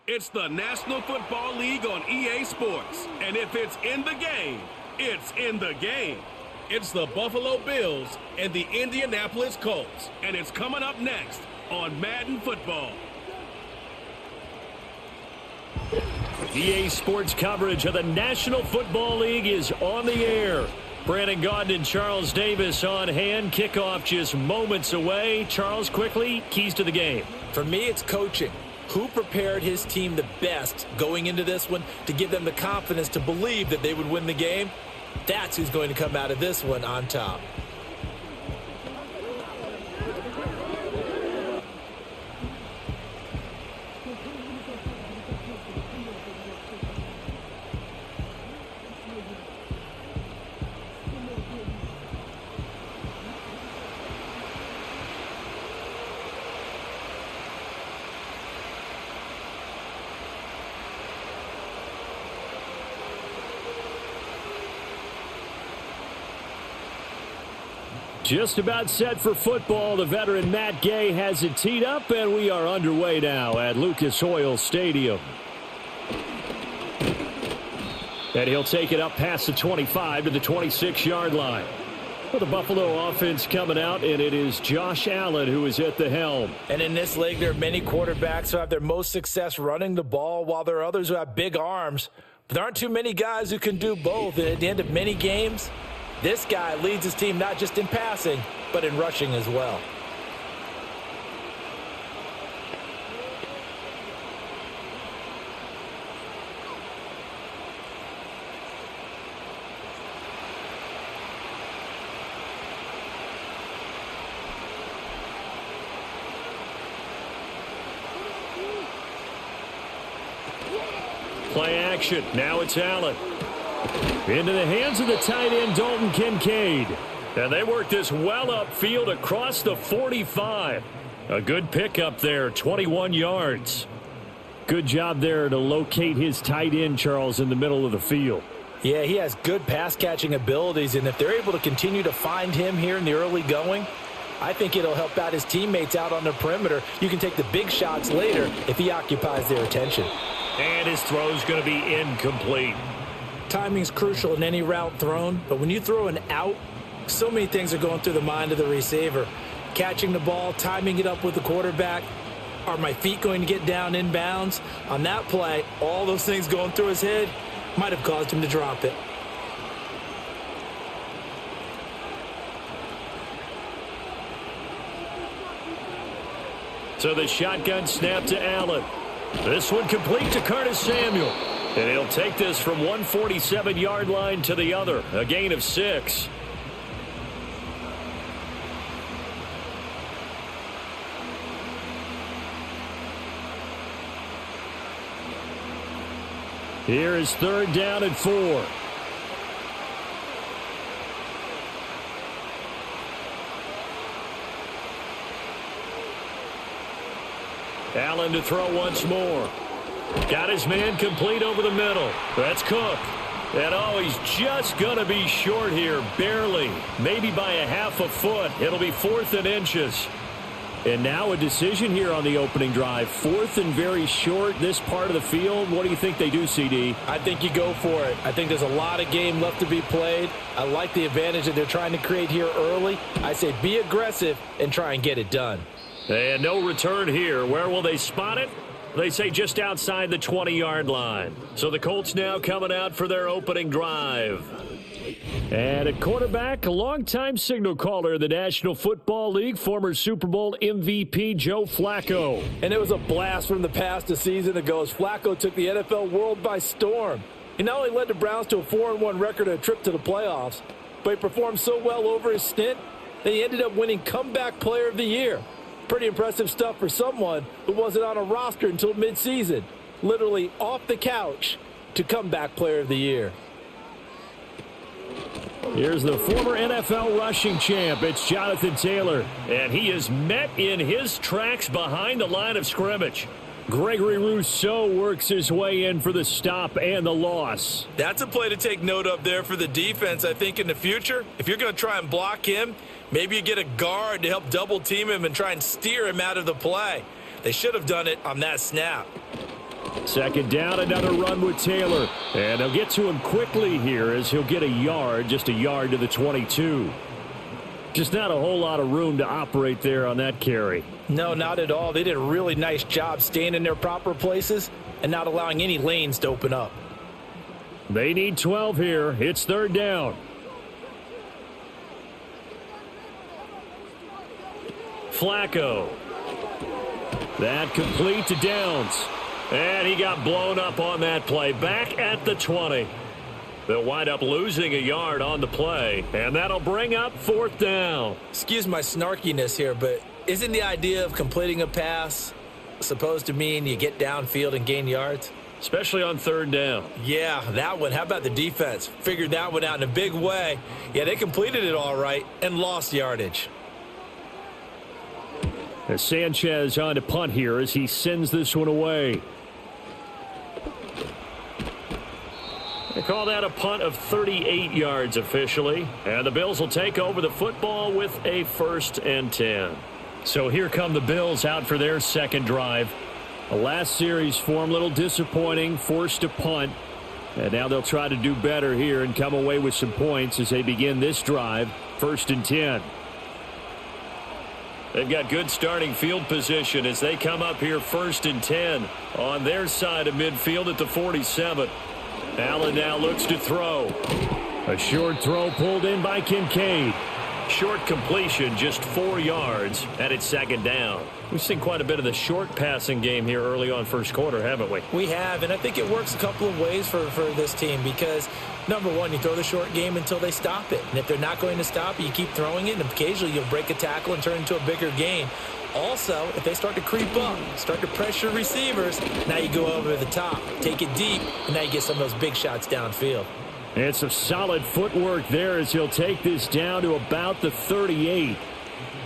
It's the National Football League on EA Sports. And if it's in the game, it's in the game. It's the Buffalo Bills and the Indianapolis Colts. And it's coming up next on Madden Football. EA Sports coverage of the National Football League is on the air. Brandon Gaudin and Charles Davis on hand. Kickoff just moments away. Charles, quickly, keys to the game. For me, it's coaching. Who prepared his team the best going into this one to give them the confidence to believe that they would win the game? That's who's going to come out of this one on top. Just about set for football. The veteran Matt Gay has it teed up, and we are underway now at Lucas Oil Stadium. And he'll take it up past the 25 to the 26-yard line. For the Buffalo offense coming out, and it is Josh Allen who is at the helm. And in this league, there are many quarterbacks who have their most success running the ball, while there are others who have big arms. But there aren't too many guys who can do both. And at the end of many games, this guy leads his team not just in passing, but in rushing as well. Play action. Now it's Allen. Into the hands of the tight end, Dalton Kincaid. And they work this well upfield across the 45. A good pickup there, 21 yards. Good job there to locate his tight end, Charles, in the middle of the field. Yeah, he has good pass-catching abilities, and if they're able to continue to find him here in the early going, I think it'll help out his teammates out on the perimeter. You can take the big shots later if he occupies their attention. And his throw's going to be incomplete. Timing's crucial in any route thrown, but when you throw an out, so many things are going through the mind of the receiver. Catching the ball, timing it up with the quarterback. Are my feet going to get down in bounds? On that play, all those things going through his head might have caused him to drop it. So the shotgun snap to Allen. This one complete to Curtis Samuel. And he'll take this from 147-yard line to the other. A gain of 6. Here is 3rd down and 4. Allen to throw once more. Got his man complete over the middle. That's Cook. And oh, he's just going to be short here, barely. Maybe by a half a foot. It'll be 4th and inches. And now a decision here on the opening drive. 4th and very short, this part of the field. What do you think they do, CD? I think you go for it. I think there's a lot of game left to be played. I like the advantage that they're trying to create here early. I say be aggressive and try and get it done. And no return here. Where will they spot it? They say just outside the 20-yard line. So the Colts now coming out for their opening drive. And at quarterback, a longtime signal caller in the National Football League, former Super Bowl MVP Joe Flacco. And it was a blast from the past a season ago as Flacco took the NFL world by storm. He not only led the Browns to a 4-1 record and a trip to the playoffs, but he performed so well over his stint that he ended up winning Comeback Player of the Year. Pretty impressive stuff for someone who wasn't on a roster until midseason. Literally off the couch to Comeback Player of the Year. Here's the former NFL rushing champ. It's Jonathan Taylor. And he is met in his tracks behind the line of scrimmage. Gregory Rousseau works his way in for the stop and the loss. That's a play to take note of there for the defense, I think, in the future. If you're going to try and block him, maybe you get a guard to help double team him and try and steer him out of the play. They should have done it on that snap. Second down, another run with Taylor. And they'll get to him quickly here as he'll get a yard, just a yard to the 22. Just not a whole lot of room to operate there on that carry. No, not at all. They did a really nice job staying in their proper places and not allowing any lanes to open up. They need 12 here. It's third down. Flacco. That complete to Downs. And he got blown up on that play. Back at the 20. They'll wind up losing a yard on the play. And that'll bring up fourth down. Excuse my snarkiness here, but isn't the idea of completing a pass supposed to mean you get downfield and gain yards? Especially on third down. Yeah, that one. How about the defense? Figured that one out in a big way. Yeah, they completed it all right and lost yardage. As Sanchez on to punt here as he sends this one away. They call that a punt of 38 yards officially. And the Bills will take over the football with a 1st and 10. So here come the Bills out for their second drive. The last series for them, a little disappointing, forced to punt. And now they'll try to do better here and come away with some points as they begin this drive, 1st and 10. They've got good starting field position as they come up here 1st and 10 on their side of midfield at the 47. Allen now looks to throw. A short throw pulled in by Kincaid. Short completion, just 4 yards, and it's second down. We've seen quite a bit of the short passing game here early on first quarter, haven't we? We have, and I think it works a couple of ways for this team because, number one, you throw the short game until they stop it. And if they're not going to stop it, you keep throwing it, and occasionally you'll break a tackle and turn it into a bigger gain. Also, if they start to creep up, start to pressure receivers, now you go over the top, take it deep, and now you get some of those big shots downfield. And some solid footwork there as he'll take this down to about the 38.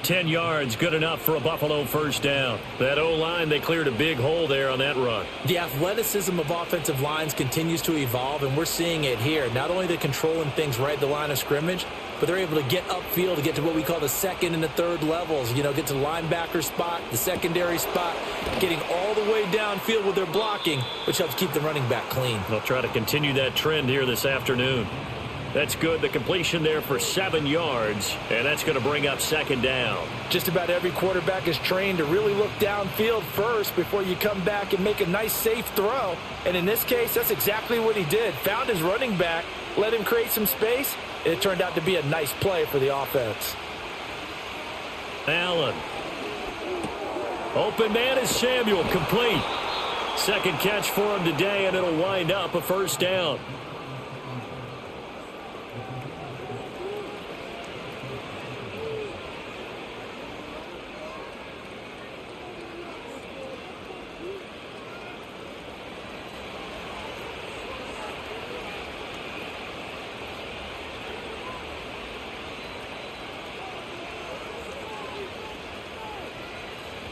10 yards, good enough for a Buffalo first down. That O-line, they cleared a big hole there on that run. The athleticism of offensive lines continues to evolve, and we're seeing it here. Not only are they controlling things right at the line of scrimmage, but they're able to get upfield to get to what we call the second and the third levels. You know, get to the linebacker spot, the secondary spot, getting all the way downfield with their blocking, which helps keep the running back clean. They'll try to continue that trend here this afternoon. That's good. The completion there for 7 yards, and that's going to bring up second down. Just about every quarterback is trained to really look downfield first before you come back and make a nice, safe throw. And in this case, that's exactly what he did. Found his running back, let him create some space, and it turned out to be a nice play for the offense. Allen. Open man is Samuel, complete. Second catch for him today, and it'll wind up a first down.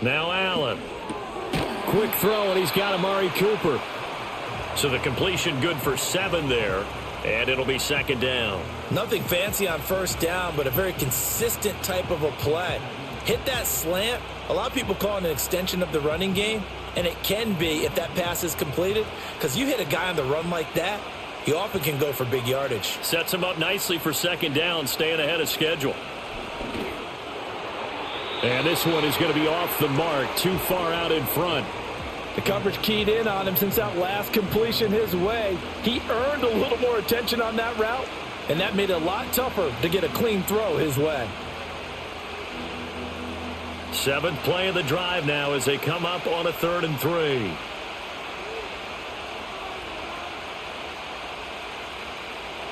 Now Allen. Quick throw, and he's got Amari Cooper. So the completion good for 7 there, and it'll be second down. Nothing fancy on first down, but a very consistent type of a play. Hit that slant. A lot of people call it an extension of the running game, and it can be if that pass is completed, because you hit a guy on the run like that, he often can go for big yardage. Sets him up nicely for second down, staying ahead of schedule. And this one is going to be off the mark, too far out in front. The coverage keyed in on him since that last completion his way. He earned a little more attention on that route, and that made it a lot tougher to get a clean throw his way. 7th play of the drive now as they come up on a 3rd and 3.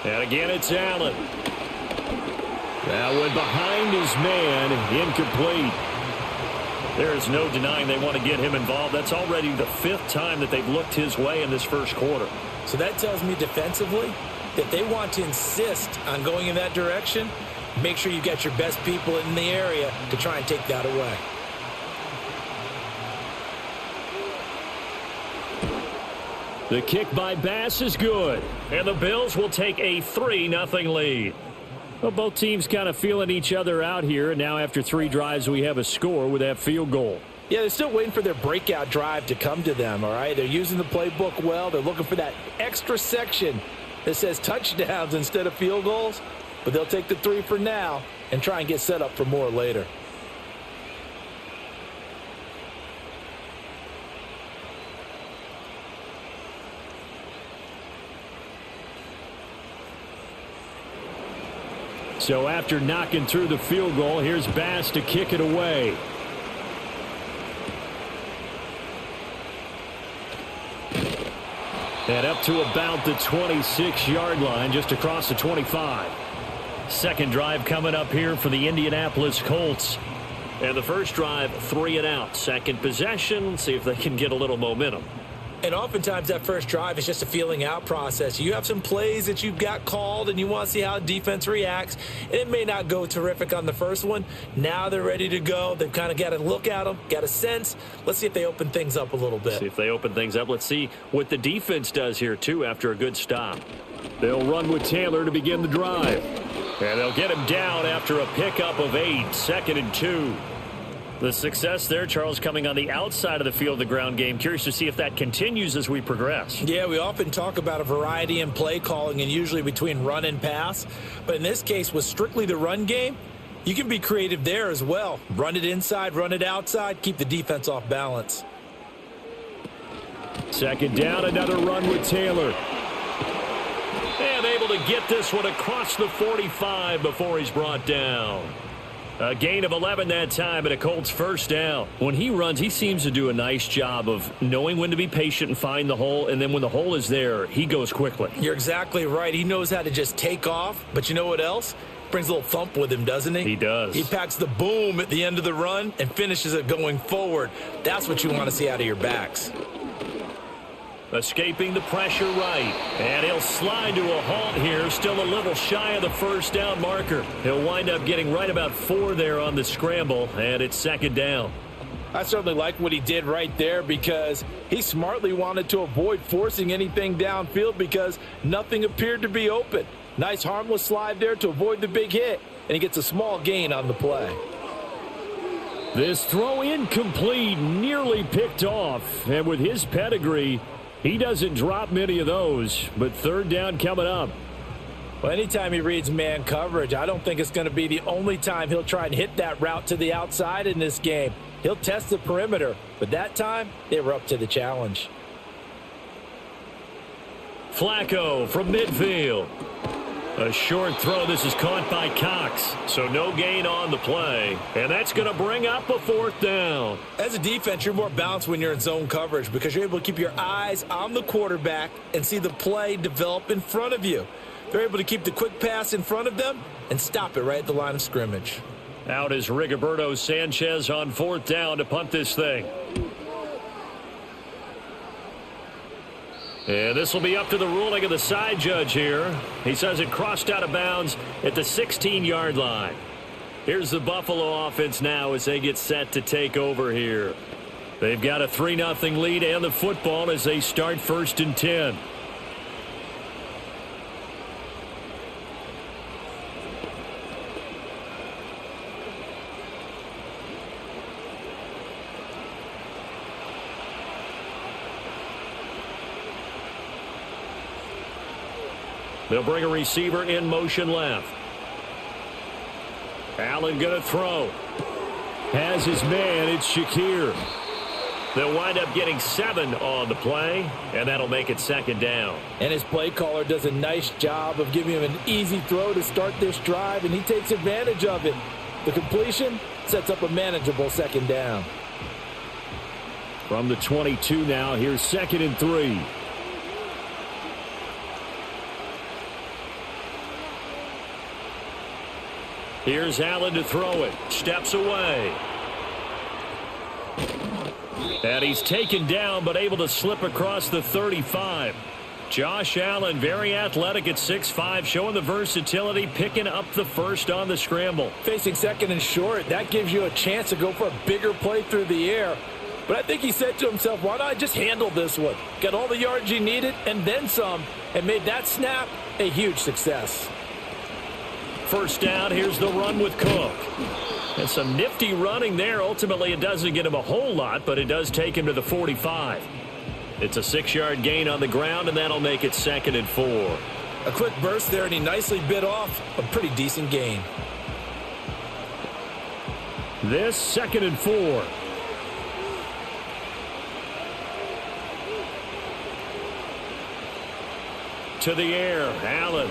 And again, it's Allen. That one behind his man, incomplete. There is no denying they want to get him involved. That's already the 5th time that they've looked his way in this first quarter. So that tells me defensively that they want to insist on going in that direction. Make sure you've got your best people in the area to try and take that away. The kick by Bass is good, and the Bills will take a 3-0 lead. Well, both teams kind of feeling each other out here, and now after 3 drives we have a score with that field goal. Yeah, they're still waiting for their breakout drive to come to them, all right? They're using the playbook well. They're looking for that extra section that says touchdowns instead of field goals. But they'll take the 3 for now and try and get set up for more later. So after knocking through the field goal, here's Bass to kick it away. And up to about the 26-yard line, just across the 25. Second drive coming up here for the Indianapolis Colts. And the first drive, 3 and out. Second possession, see if they can get a little momentum. And oftentimes that first drive is just a feeling out process. You have some plays that you've got called and you want to see how defense reacts. And it may not go terrific on the first one. Now they're ready to go. They've kind of got to look at them, got a sense. Let's see if they open things up a little bit. See if they open things up. Let's see what the defense does here, too, after a good stop. They'll run with Taylor to begin the drive. And they'll get him down after a pickup of 8, 2nd and 2. The success there, Charles, coming on the outside of the field, the ground game. Curious to see if that continues as we progress. Yeah, we often talk about a variety in play calling and usually between run and pass. But in this case, with strictly the run game, you can be creative there as well. Run it inside, run it outside, keep the defense off balance. Second down, another run with Taylor. And able to get this one across the 45 before he's brought down. A gain of 11 that time and a Colts first down. When he runs, he seems to do a nice job of knowing when to be patient and find the hole, and then when the hole is there, he goes quickly. You're exactly right. He knows how to just take off, but you know what else? Brings a little thump with him, doesn't he? He does. He packs the boom at the end of the run and finishes it going forward. That's what you want to see out of your backs. Escaping the pressure right. And he'll slide to a halt here. Still a little shy of the first down marker. He'll wind up getting right about 4 there on the scramble. And it's second down. I certainly like what he did right there because he smartly wanted to avoid forcing anything downfield because nothing appeared to be open. Nice harmless slide there to avoid the big hit. And he gets a small gain on the play. This throw incomplete, nearly picked off. And with his pedigree, he doesn't drop many of those, but third down coming up. Well, anytime he reads man coverage, I don't think it's going to be the only time he'll try and hit that route to the outside in this game. He'll test the perimeter, but that time they were up to the challenge. Flacco from midfield. A short throw. This is caught by Cox. So no gain on the play. And that's going to bring up a fourth down. As a defense, you're more balanced when you're in zone coverage because you're able to keep your eyes on the quarterback and see the play develop in front of you. They're able to keep the quick pass in front of them and stop it right at the line of scrimmage. Out is Rigoberto Sanchez on fourth down to punt this thing. And this will be up to the ruling of the side judge here. He says it crossed out of bounds at the 16-yard line. Here's the Buffalo offense now as they get set to take over here. They've got a 3-0 lead and the football as they start 1st and 10. They'll bring a receiver in motion left. Allen going to throw. Has his man. It's Shakir. They'll wind up getting 7 on the play, and that'll make it second down. And his play caller does a nice job of giving him an easy throw to start this drive, and he takes advantage of it. The completion sets up a manageable second down. From the 22 now, here's 2nd and 3. Here's Allen to throw it. Steps away. And he's taken down but able to slip across the 35. Josh Allen, very athletic at 6'5", showing the versatility, picking up the first on the scramble. Facing 2nd and short, that gives you a chance to go for a bigger play through the air. But I think he said to himself, why not just handle this one? Got all the yards he needed and then some, and made that snap a huge success. First down, here's the run with Cook. And some nifty running there. Ultimately, it doesn't get him a whole lot, but it does take him to the 45. It's a 6-yard gain on the ground, and that'll make it 2nd and 4. A quick burst there, and he nicely bit off a pretty decent gain. This 2nd and 4. To the air, Allen.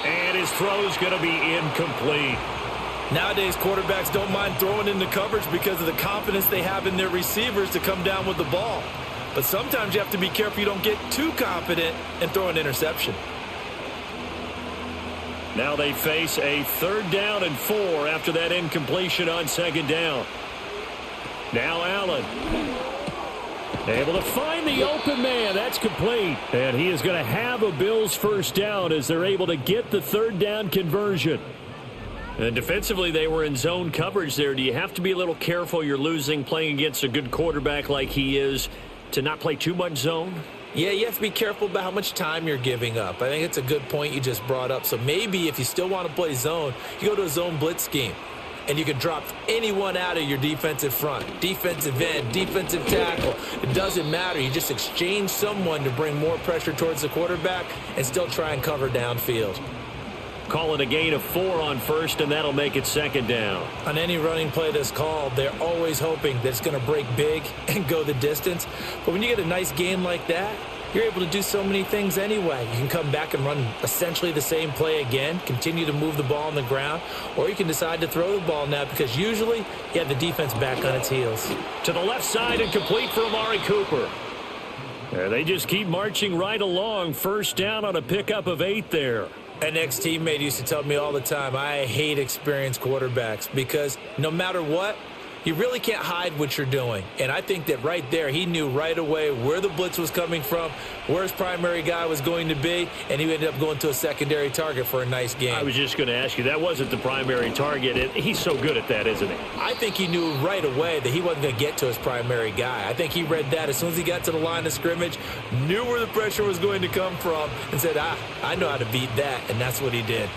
And his throw's going to be incomplete. Nowadays, quarterbacks don't mind throwing into coverage because of the confidence they have in their receivers to come down with the ball. But sometimes you have to be careful you don't get too confident and throw an interception. Now they face a 3rd down and 4 after that incompletion on 2nd down. Now Allen. Able to find the open man. That's complete. And he is going to have a Bills 1st down as they're able to get the 3rd down conversion. And defensively, they were in zone coverage there. Do you have to be a little careful you're losing playing against a good quarterback like he is to not play too much zone? Yeah, you have to be careful about how much time you're giving up. I think it's a good point you just brought up. So maybe if you still want to play zone, you go to a zone blitz scheme. And you can drop anyone out of your defensive front, defensive end, defensive tackle. It doesn't matter. You just exchange someone to bring more pressure towards the quarterback and still try and cover downfield. Call it a gain of 4 on 1st, and that'll make it 2nd down. On any running play that's called, they're always hoping that it's going to break big and go the distance. But when you get a nice gain like that, you're able to do so many things anyway. You can come back and run essentially the same play again, continue to move the ball on the ground, or you can decide to throw the ball now because usually you have the defense back on its heels. To the left side and complete for Amari Cooper. They just keep marching right along. 1st down on a pickup of 8 there. An ex-teammate used to tell me all the time, I hate experienced quarterbacks because no matter what, you really can't hide what you're doing. And I think that right there, he knew right away where the blitz was coming from, where his primary guy was going to be, and he ended up going to a secondary target for a nice game. I was just going to ask you, that wasn't the primary target. He's so good at that, isn't he? I think he knew right away that he wasn't going to get to his primary guy. I think he read that as soon as he got to the line of scrimmage, knew where the pressure was going to come from, and said, I know how to beat that, and that's what he did.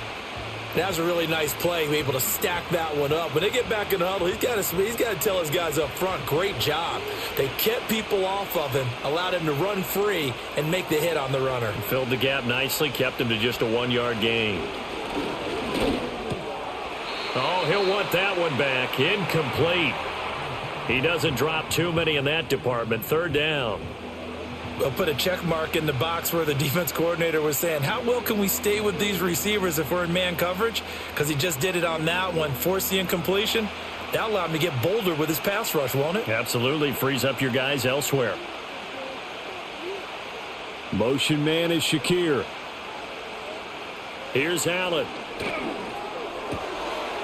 That was a really nice play. He was able to stack that one up. When they get back in the huddle, he's got to tell his guys up front, great job. They kept people off of him, allowed him to run free and make the hit on the runner. Filled the gap nicely, kept him to just a 1-yard gain. Oh, he'll want that one back. Incomplete. He doesn't drop too many in that department. 3rd down. I'll put a check mark in the box where the defense coordinator was saying, how well can we stay with these receivers if we're in man coverage? Because he just did it on that one, forced the incompletion. That'll allow him to get bolder with his pass rush, won't it? Absolutely. Frees up your guys elsewhere. Motion man is Shakir. Here's Allen.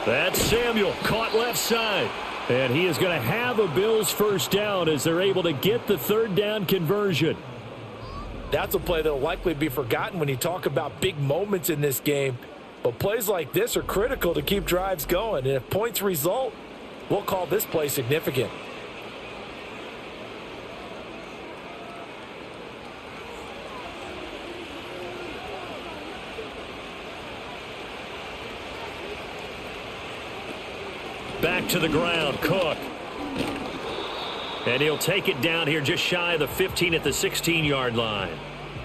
That's Samuel, caught left side. And he is going to have a Bills 1st down as they're able to get the 3rd down conversion. That's a play that will likely be forgotten when you talk about big moments in this game. But plays like this are critical to keep drives going. And if points result, we'll call this play significant. Back to the ground, Cook. And he'll take it down here just shy of the 15 at the 16-yard line.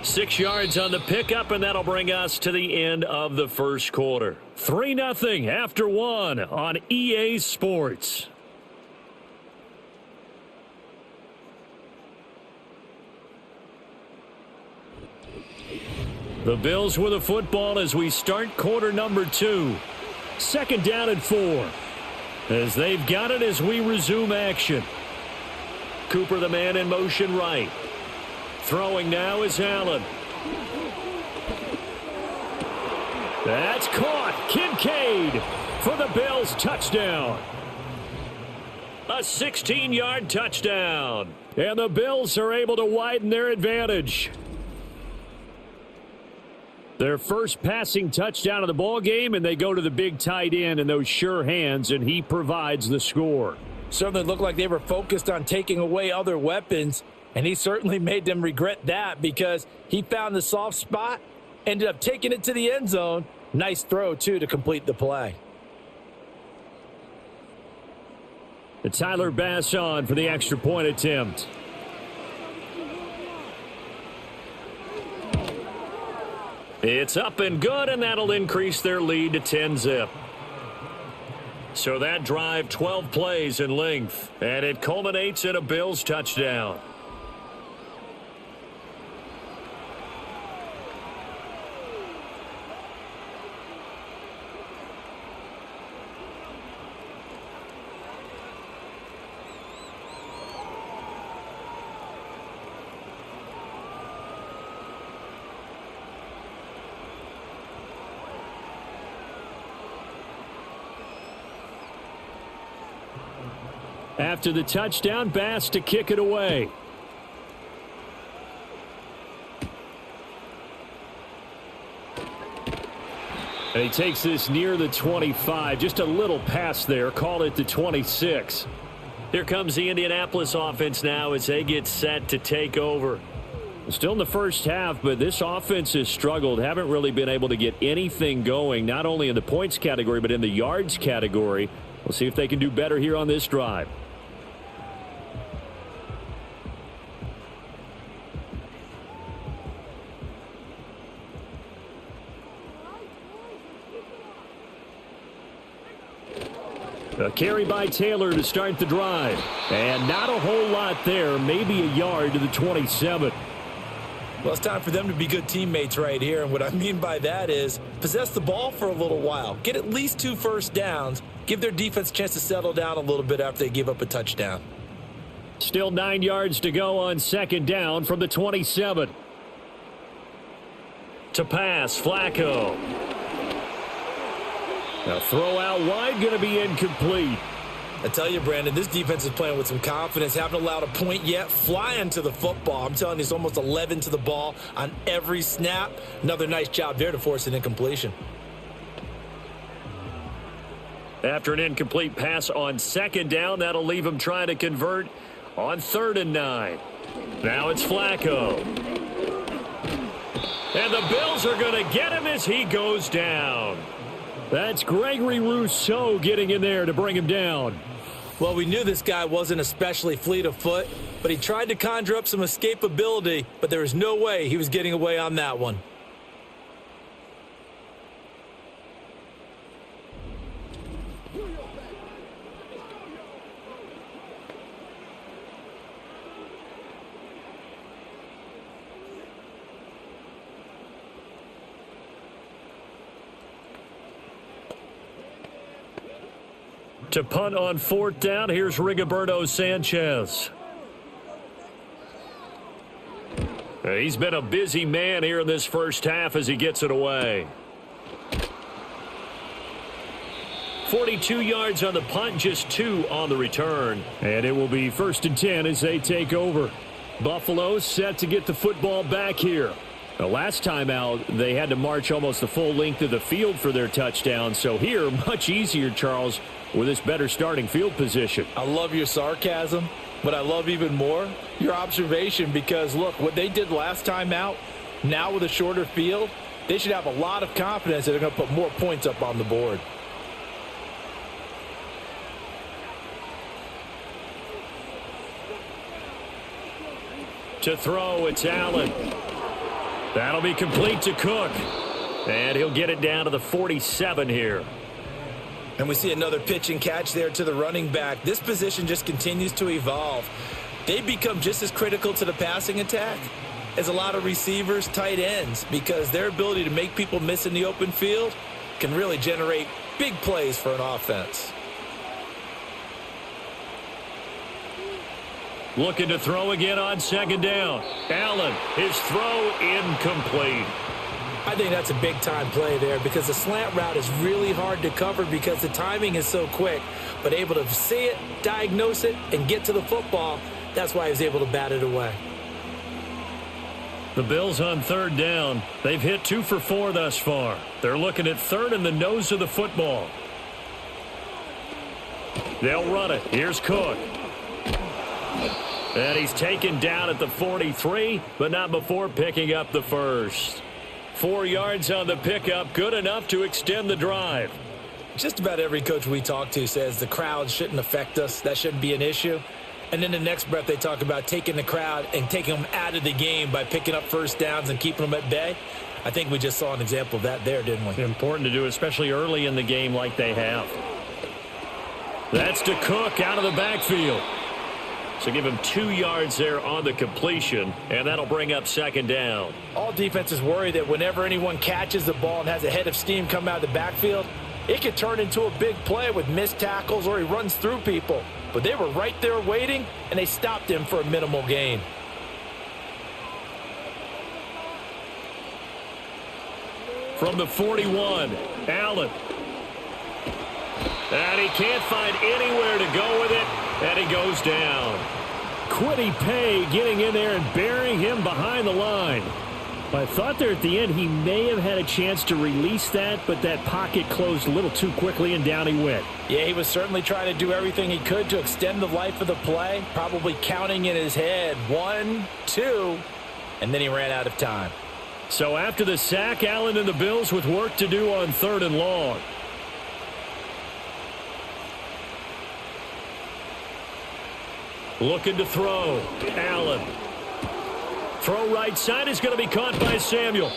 6 yards on the pickup, and that'll bring us to the end of the 1st quarter. 3-0 after 1 on EA Sports. The Bills with a football as we start quarter number 2. 2nd down and 4. As they've got it as we resume action. Cooper the man in motion right. Throwing now is Allen. That's caught. Kincaid for the Bills touchdown. A 16-yard touchdown. And the Bills are able to widen their advantage. Their first passing touchdown of the ball game, and they go to the big tight end in those sure hands, and he provides the score. Certainly looked like they were focused on taking away other weapons, and he certainly made them regret that because he found the soft spot, ended up taking it to the end zone. Nice throw, too, to complete the play. Tyler Bass on for the extra point attempt. It's up and good, and that'll increase their lead to 10-zip. So that drive, 12 plays in length, and it culminates in a Bills touchdown. After the touchdown, Bass to kick it away. And he takes this near the 25. Just a little pass there. Call it the 26. Here comes the Indianapolis offense now as they get set to take over. Still in the first half, but this offense has struggled. Haven't really been able to get anything going, not only in the points category, but in the yards category. We'll see if they can do better here on this drive. A carry by Taylor to start the drive. And not a whole lot there. Maybe a yard to the 27. Well, it's time for them to be good teammates right here. And what I mean by that is possess the ball for a little while. Get at least 2 first downs. Give their defense a chance to settle down a little bit after they give up a touchdown. Still 9 yards to go on second down from the 27. To pass, Flacco. Now throw out wide, going to be incomplete. I tell you, Brandon, this defense is playing with some confidence. Haven't allowed a point yet. Flying to the football. I'm telling you, it's almost 11 to the ball on every snap. Another nice job there to force an incompletion. After an incomplete pass on second down, that'll leave him trying to convert on 3rd and 9. Now it's Flacco. And the Bills are going to get him as he goes down. That's Gregory Rousseau getting in there to bring him down. Well, we knew this guy wasn't especially fleet of foot, but he tried to conjure up some escapability, but there was no way he was getting away on that one. To punt on 4th down, here's Rigoberto Sanchez. He's been a busy man here in this first half as he gets it away. 42 yards on the punt, just 2 on the return. And it will be 1st and 10 as they take over. Buffalo set to get the football back here. The last time out, they had to march almost the full length of the field for their touchdown. So here, much easier, Charles, with this better starting field position. I love your sarcasm, but I love even more your observation because, look, what they did last time out, now with a shorter field, they should have a lot of confidence that they're going to put more points up on the board. To throw, it's Allen. That'll be complete to Cook. And he'll get it down to the 47 here. And we see another pitch and catch there to the running back. This position just continues to evolve. They become just as critical to the passing attack as a lot of receivers, tight ends, because their ability to make people miss in the open field can really generate big plays for an offense. Looking to throw again on 2nd down. Allen, his throw incomplete. I think that's a big-time play there because the slant route is really hard to cover because the timing is so quick. But able to see it, diagnose it, and get to the football, that's why he was able to bat it away. The Bills on 3rd down. They've hit 2 for 4 thus far. They're looking at 3rd and the nose of the football. They'll run it. Here's Cook. And he's taken down at the 43, but not before picking up the first. 4 yards on the pickup, good enough to extend the drive. Just about every coach we talk to says the crowd shouldn't affect us. That shouldn't be an issue. And then the next breath they talk about taking the crowd and taking them out of the game by picking up first downs and keeping them at bay. I think we just saw an example of that there, didn't we? Important to do, especially early in the game like they have. That's to Cook out of the backfield. So give him 2 yards there on the completion, and that'll bring up second down. All defenses worry that whenever anyone catches the ball and has a head of steam come out of the backfield, it could turn into a big play with missed tackles or he runs through people. But they were right there waiting, and they stopped him for a minimal gain. From the 41, Allen. And he can't find anywhere to go with it, and he goes down. Quiddy Pay getting in there and burying him behind the line. I thought there at the end he may have had a chance to release that, but that pocket closed a little too quickly, and down he went. Yeah, he was certainly trying to do everything he could to extend the life of the play, probably counting in his head 1, 2, and then he ran out of time. So after the sack, Allen and the Bills with work to do on 3rd and long. Looking to throw. Allen. Throw right side is going to be caught by Samuel.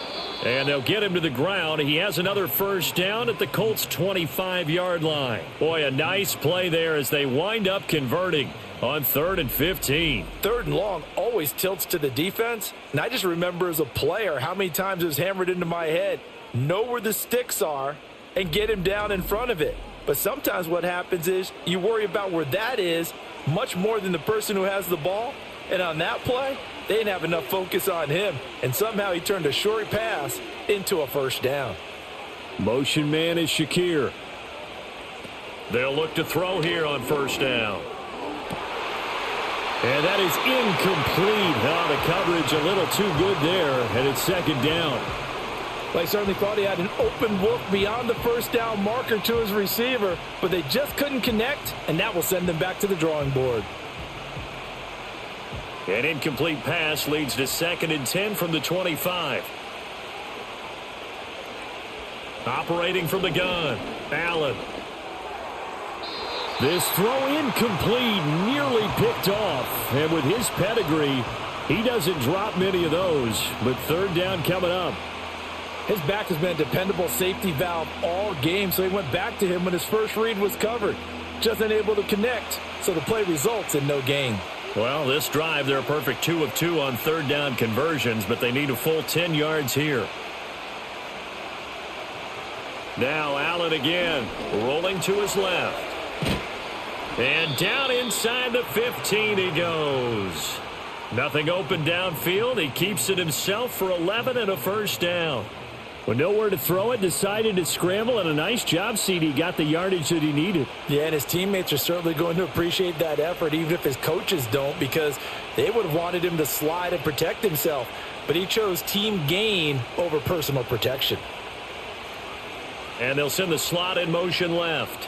And they'll get him to the ground. He has another first down at the Colts' 25-yard line. Boy, a nice play there as they wind up converting on 3rd and 15. 3rd and long always tilts to the defense. And I just remember as a player how many times it was hammered into my head. Know where the sticks are and get him down in front of it. But sometimes what happens is you worry about where that is much more than the person who has the ball. And on that play, they didn't have enough focus on him. And somehow he turned a short pass into a first down. Motion man is Shakir. They'll look to throw here on first down. And that is incomplete. Oh, the coverage a little too good there, and it's second down. Well, I certainly thought he had an open look beyond the first down marker to his receiver, but they just couldn't connect, and that will send them back to the drawing board. An incomplete pass leads to 2nd and 10 from the 25. Operating from the gun, Allen. This throw incomplete, nearly picked off. And with his pedigree, he doesn't drop many of those. But 3rd down coming up. His back has been a dependable safety valve all game, so he went back to him when his first read was covered. Just unable to connect, so the play results in no gain. Well, this drive, they're a perfect 2 of 2 on 3rd down conversions, but they need a full 10 yards here. Now Allen again, rolling to his left. And down inside the 15 he goes. Nothing open downfield. He keeps it himself for 11 and a first down. With nowhere to throw it, decided to scramble, and a nice job, CD. Got the yardage that he needed. Yeah, and his teammates are certainly going to appreciate that effort, even if his coaches don't, because they would have wanted him to slide and protect himself. But he chose team gain over personal protection. And they'll send the slot in motion left.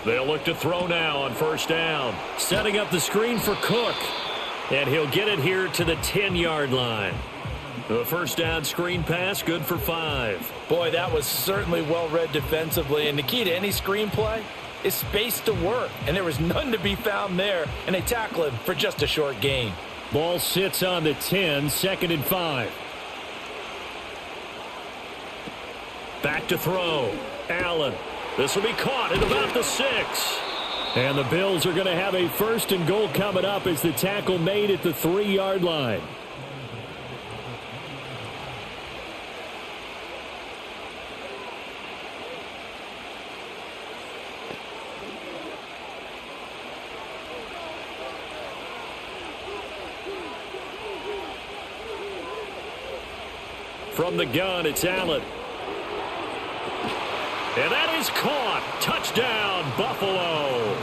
They'll look to throw now on first down. Setting up the screen for Cook. And he'll get it here to the 10-yard line. The first down screen pass, good for 5. Boy, that was certainly well-read defensively. And the key to any screen play is space to work. And there was none to be found there. And they tackle him for just a short gain. Ball sits on the 10, 2nd and 5. Back to throw. Allen. This will be caught at about the 6. And the Bills are going to have a 1st and goal coming up as the tackle made at the 3-yard line. From the gun, it's Allen. And that is caught. Touchdown, Buffalo.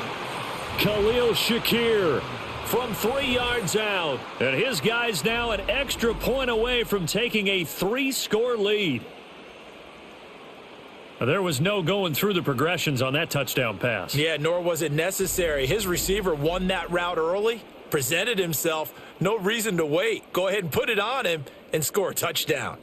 Khalil Shakir from 3 yards out. And his guy's now an extra point away from taking a 3-score lead. There was no going through the progressions on that touchdown pass. Yeah, nor was it necessary. His receiver won that route early, presented himself. No reason to wait. Go ahead and put it on him and score a touchdown.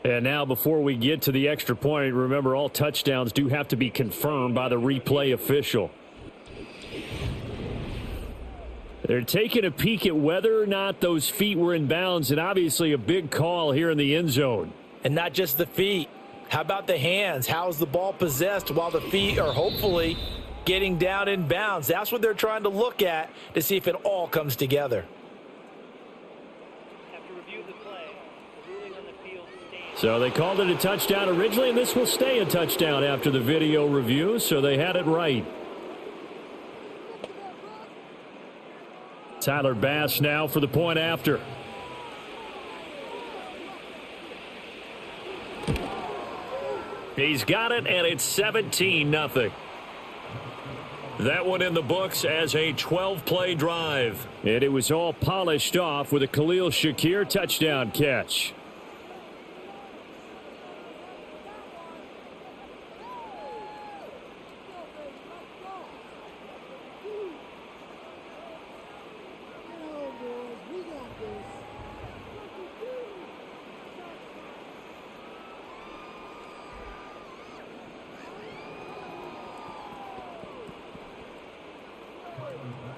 And now before we get to the extra point, remember all touchdowns do have to be confirmed by the replay official. They're taking a peek at whether or not those feet were in bounds, and obviously a big call here in the end zone. And not just the feet. How about the hands? How's the ball possessed while the feet are hopefully getting down in bounds? That's what they're trying to look at to see if it all comes together. So they called it a touchdown originally, and this will stay a touchdown after the video review, so they had it right. Tyler Bass now for the point after. He's got it, and it's 17-0. That one in the books as a 12-play drive. And it was all polished off with a Khalil Shakir touchdown catch.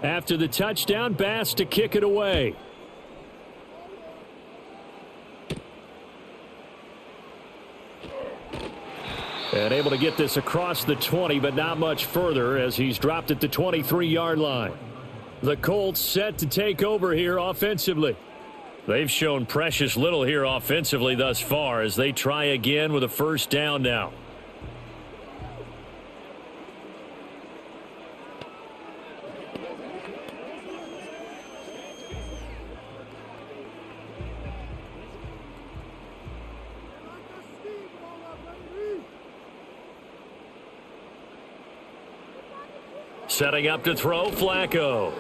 After the touchdown, Bass to kick it away. And able to get this across the 20, but not much further as he's dropped at the 23-yard line. The Colts set to take over here offensively. They've shown precious little here offensively thus far as they try again with a first down now. Setting up to throw, Flacco.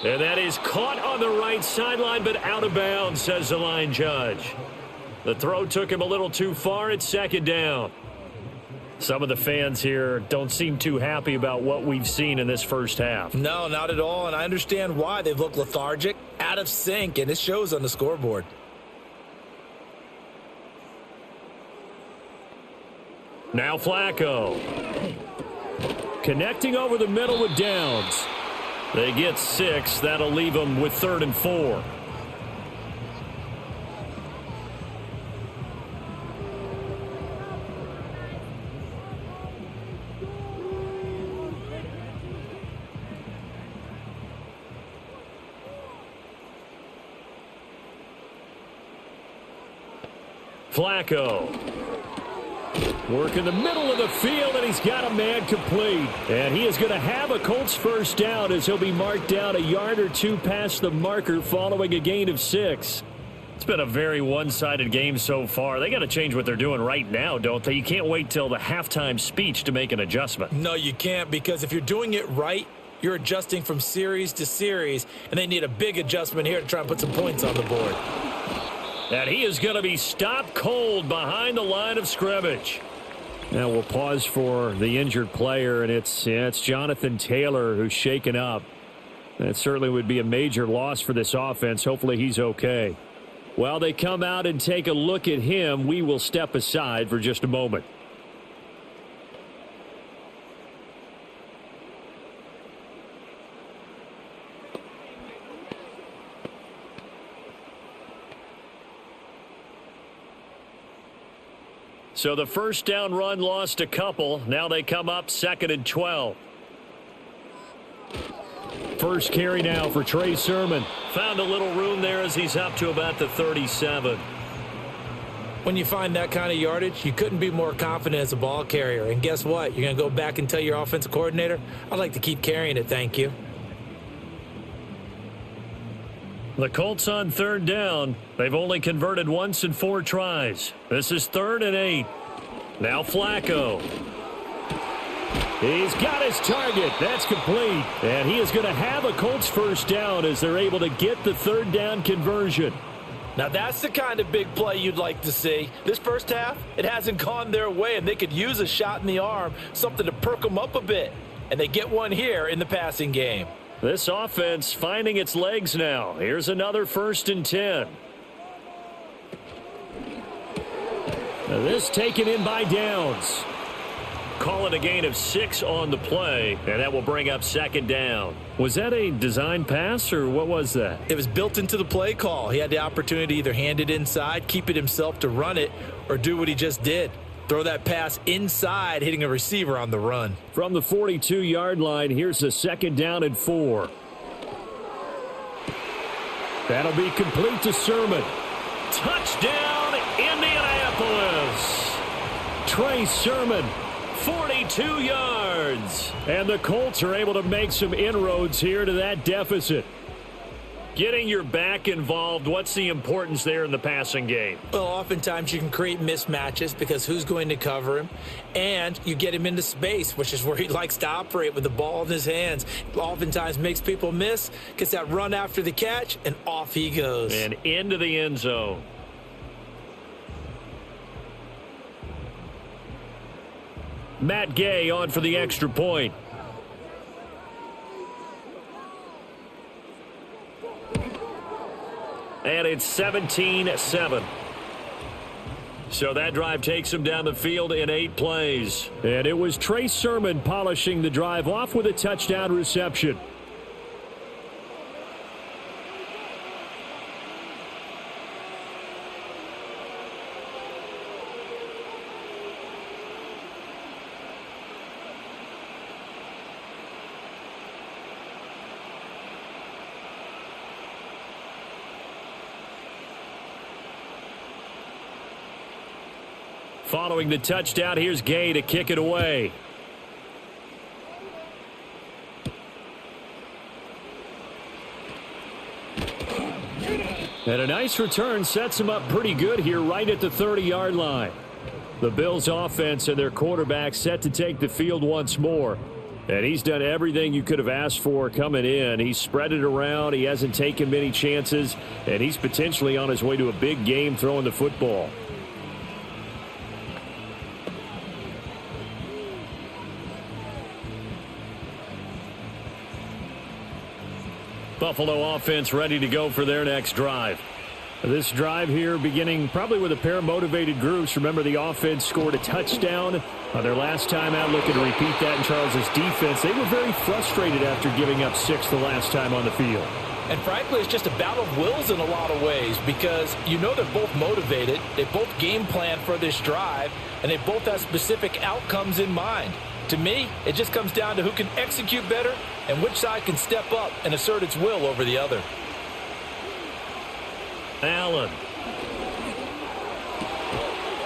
And that is caught on the right sideline, but out of bounds, says the line judge. The throw took him a little too far. It's second down. Some of the fans here don't seem too happy about what we've seen in this first half. No, not at all, and I understand why. They've looked lethargic, out of sync, and it shows on the scoreboard. Now Flacco. Connecting over the middle with Downs. They get 6. That'll leave them with 3rd and 4. Flacco. Work in the middle of the field, and he's got a man complete. And he is going to have a Colts first down as he'll be marked down a yard or two past the marker following a gain of 6. It's been a very one-sided game so far. They got to change what they're doing right now, don't they? You can't wait till the halftime speech to make an adjustment. No, you can't, because if you're doing it right, you're adjusting from series to series, and they need a big adjustment here to try and put some points on the board. And he is going to be stopped cold behind the line of scrimmage. Now we'll pause for the injured player, and it's Jonathan Taylor who's shaken up. That certainly would be a major loss for this offense. Hopefully he's okay. While they come out and take a look at him, we will step aside for just a moment. So the first down run lost a couple. Now they come up 2nd and 12. First carry now for Trey Sermon. Found a little room there as he's up to about the 37. When you find that kind of yardage, you couldn't be more confident as a ball carrier. And guess what? You're going to go back and tell your offensive coordinator, I'd like to keep carrying it, thank you. The Colts on 3rd down. They've only converted once in 4 tries. This is 3rd and 8. Now Flacco. He's got his target. That's complete. And he is going to have a Colts first down as they're able to get the 3rd down conversion. Now that's the kind of big play you'd like to see. This first half, it hasn't gone their way, and they could use a shot in the arm, something to perk them up a bit. And they get one here in the passing game. This offense finding its legs now. Here's another 1st and 10. This taken in by Downs. Call it a gain of 6 on the play, and that will bring up second down. Was that a design pass, or what was that? It was built into the play call. He had the opportunity to either hand it inside, keep it himself to run it, or do what he just did. Throw that pass inside, hitting a receiver on the run. From the 42-yard line, here's a second down and 4. That'll be complete to Sermon. Touchdown, Indianapolis. Trey Sermon, 42 yards. And the Colts are able to make some inroads here to that deficit. Getting your back involved, what's the importance there in the passing game? Well, oftentimes you can create mismatches because who's going to cover him? And you get him into space, which is where he likes to operate with the ball in his hands. Oftentimes makes people miss, gets that run after the catch, and off he goes. And into the end zone. Matt Gay on for the extra point. And it's 17-7. So that drive takes him down the field in 8 plays. And it was Trey Sermon polishing the drive off with a touchdown reception. Following the touchdown, here's Gay to kick it away. And a nice return sets him up pretty good here right at the 30-yard line. The Bills' offense and their quarterback set to take the field once more. And he's done everything you could have asked for coming in. He's spread it around. He hasn't taken many chances. And he's potentially on his way to a big game throwing the football. Buffalo offense ready to go for their next drive. This drive here beginning probably with a pair of motivated groups. Remember, the offense scored a touchdown on their last time out, looking to repeat that in Charles's defense. They were very frustrated after giving up 6 the last time on the field. And frankly, it's just a battle of wills in a lot of ways because you know they're both motivated. They both game plan for this drive, and they both have specific outcomes in mind. To me, it just comes down to who can execute better and which side can step up and assert its will over the other. Allen.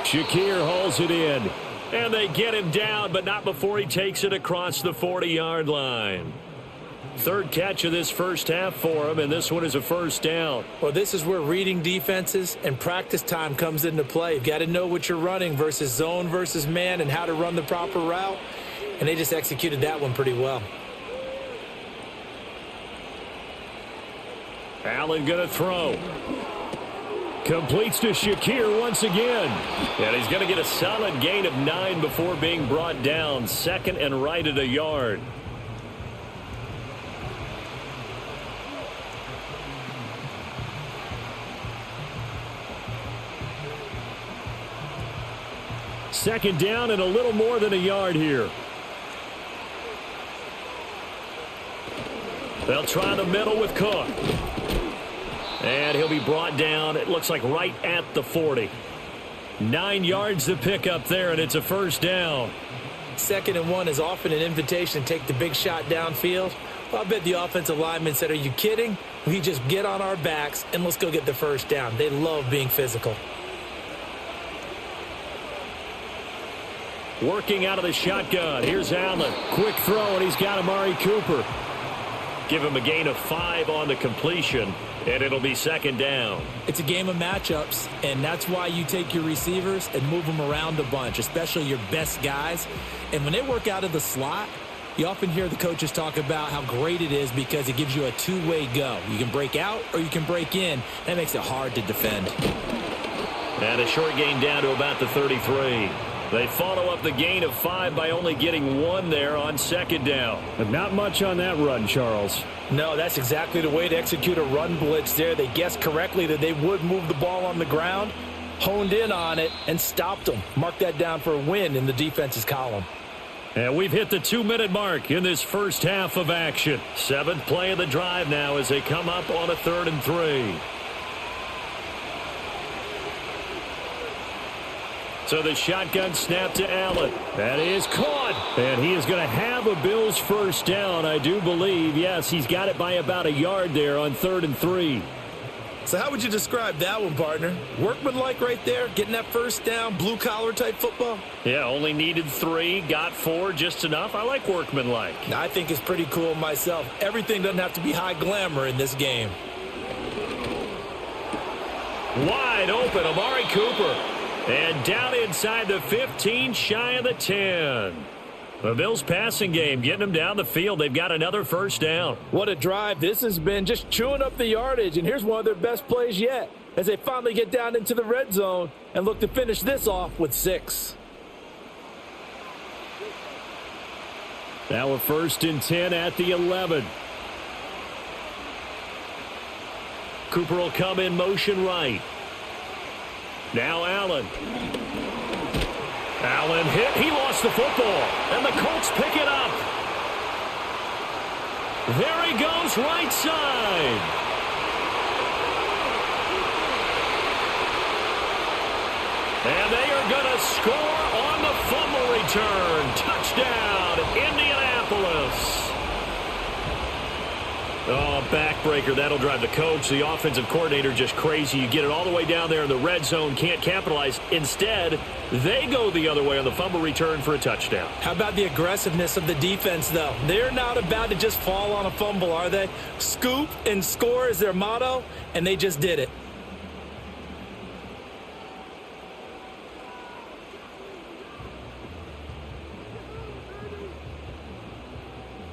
Shakir hauls it in. And they get him down, but not before he takes it across the 40-yard line. Third catch of this first half for him, and this one is a first down. Well, this is where reading defenses and practice time comes into play. You've got to know what you're running versus zone versus man and how to run the proper route. And they just executed that one pretty well. Allen going to throw. Completes to Shakir once again. And he's going to get a solid gain of 9 before being brought down. Second and right at a yard. Second down and a little more than a yard here. They'll try the middle with Cook. And he'll be brought down, it looks like right at the 40. 9 yards to pick up there, and it's a first down. 2nd and 1 is often an invitation to take the big shot downfield. Well, I bet the offensive lineman said, are you kidding? We just get on our backs and let's go get the first down. They love being physical. Working out of the shotgun. Here's Allen. Quick throw, and he's got Amari Cooper. Give him a gain of 5 on the completion, and it'll be second down. It's a game of matchups, and that's why you take your receivers and move them around a bunch, especially your best guys. And when they work out of the slot, you often hear the coaches talk about how great it is because it gives you a two-way go. You can break out or you can break in. That makes it hard to defend. And a short gain down to about the 33. They follow up the gain of 5 by only getting 1 there on second down. But not much on that run, Charles. No, that's exactly the way to execute a run blitz there. They guessed correctly that they would move the ball on the ground, honed in on it, and stopped them. Mark that down for a win in the defense's column. And we've hit the 2-minute mark in this first half of action. 7th play of the drive now as they come up on a 3rd and 3. So the shotgun snap to Allen. That is caught. And he is going to have a Bills first down, I do believe. Yes, he's got it by about a yard there on 3rd and 3. So how would you describe that one, partner? Workmanlike right there, getting that first down, blue-collar type football? Yeah, only needed 3, got 4, just enough. I like workmanlike. I think it's pretty cool myself. Everything doesn't have to be high glamour in this game. Wide open, Amari Cooper. And down inside the 15, shy of the 10. The Bills passing game, getting them down the field. They've got another first down. What a drive this has been, just chewing up the yardage. And here's one of their best plays yet as they finally get down into the red zone and look to finish this off with 6. Now a 1st and 10 at the 11. Cooper will come in motion right. Now Allen. Allen hit. He lost the football. And the Colts pick it up. There he goes, right side. And they are going to score on the fumble return. Touchdown, Indianapolis. Oh, backbreaker. That'll drive the coach, the offensive coordinator, just crazy. You get it all the way down there in the red zone, can't capitalize. Instead, they go the other way on the fumble return for a touchdown. How about the aggressiveness of the defense, though? They're not about to just fall on a fumble, are they? Scoop and score is their motto, and they just did it.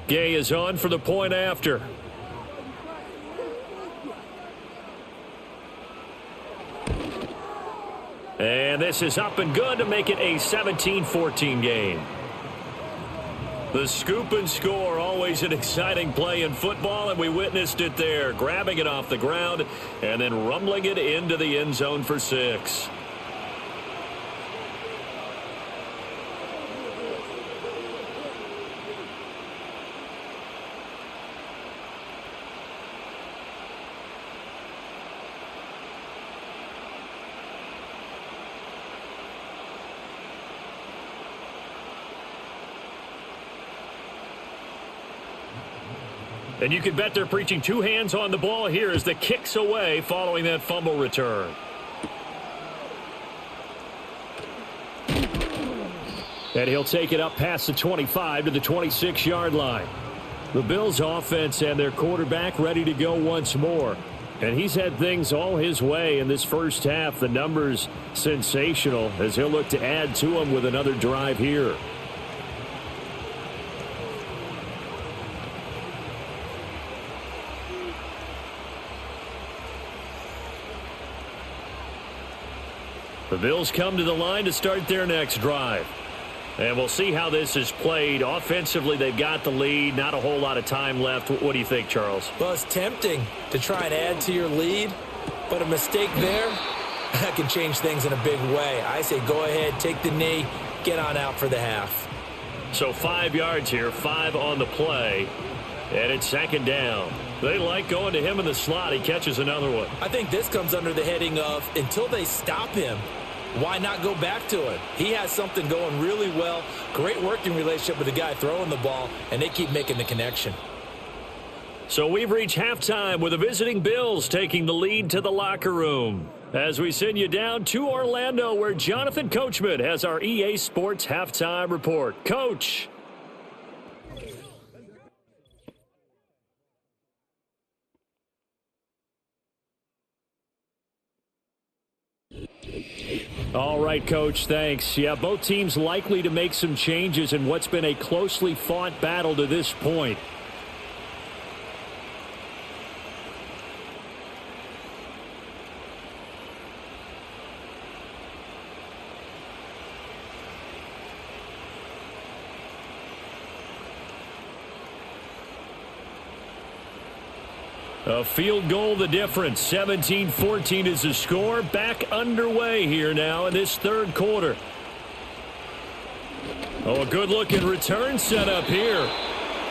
Gay is on for the point after. And this is up and good to make it a 17-14 game. The scoop and score, always an exciting play in football, and we witnessed it there. Grabbing it off the ground and then rumbling it into the end zone for 6. And you can bet they're preaching 2 hands on the ball here as the kick's away following that fumble return. And he'll take it up past the 25 to the 26-yard line. The Bills offense and their quarterback ready to go once more. And he's had things all his way in this first half. The numbers sensational as he'll look to add to them with another drive here. The Bills come to the line to start their next drive. And we'll see how this is played. Offensively, they've got the lead. Not a whole lot of time left. What do you think, Charles? Well, it's tempting to try and add to your lead, but a mistake there, that can change things in a big way. I say go ahead, take the knee, get on out for the half. So 5 yards here, 5 on the play, and it's 2nd down. They like going to him in the slot. He catches another one. I think this comes under the heading of until they stop him, why not go back to it? He has something going really well. Great working relationship with the guy throwing the ball, and they keep making the connection. So we've reached halftime with the visiting Bills taking the lead to the locker room. As we send you down to Orlando, where Jonathan Coachman has our EA Sports halftime report. Coach. All right, Coach, thanks. Yeah, both teams likely to make some changes in what's been a closely fought battle to this point. A field goal the difference. 17-14 is the score. Back underway here now in this third quarter. Oh, a good-looking return set up here.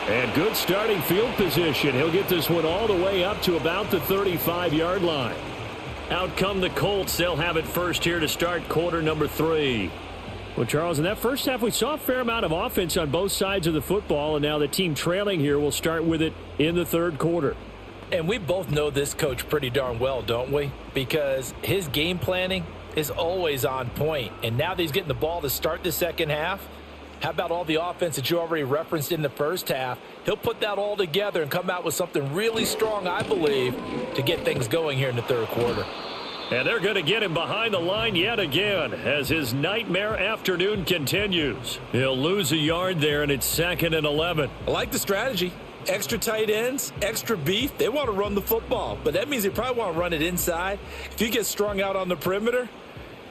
And good starting field position. He'll get this one all the way up to about the 35-yard line. Out come the Colts. They'll have it first here to start quarter number 3. Well, Charles, in that first half, we saw a fair amount of offense on both sides of the football, and now the team trailing here will start with it in the third quarter. And we both know this coach pretty darn well, don't we? Because his game planning is always on point. And now that he's getting the ball to start the second half, how about all the offense that you already referenced in the first half? He'll put that all together and come out with something really strong, I believe, to get things going here in the third quarter. And they're going to get him behind the line yet again as his nightmare afternoon continues. He'll lose a yard there, and it's 2nd and 11. I like the strategy. Extra tight ends, extra beef. They want to run the football, but that means they probably want to run it inside. If you get strung out on the perimeter,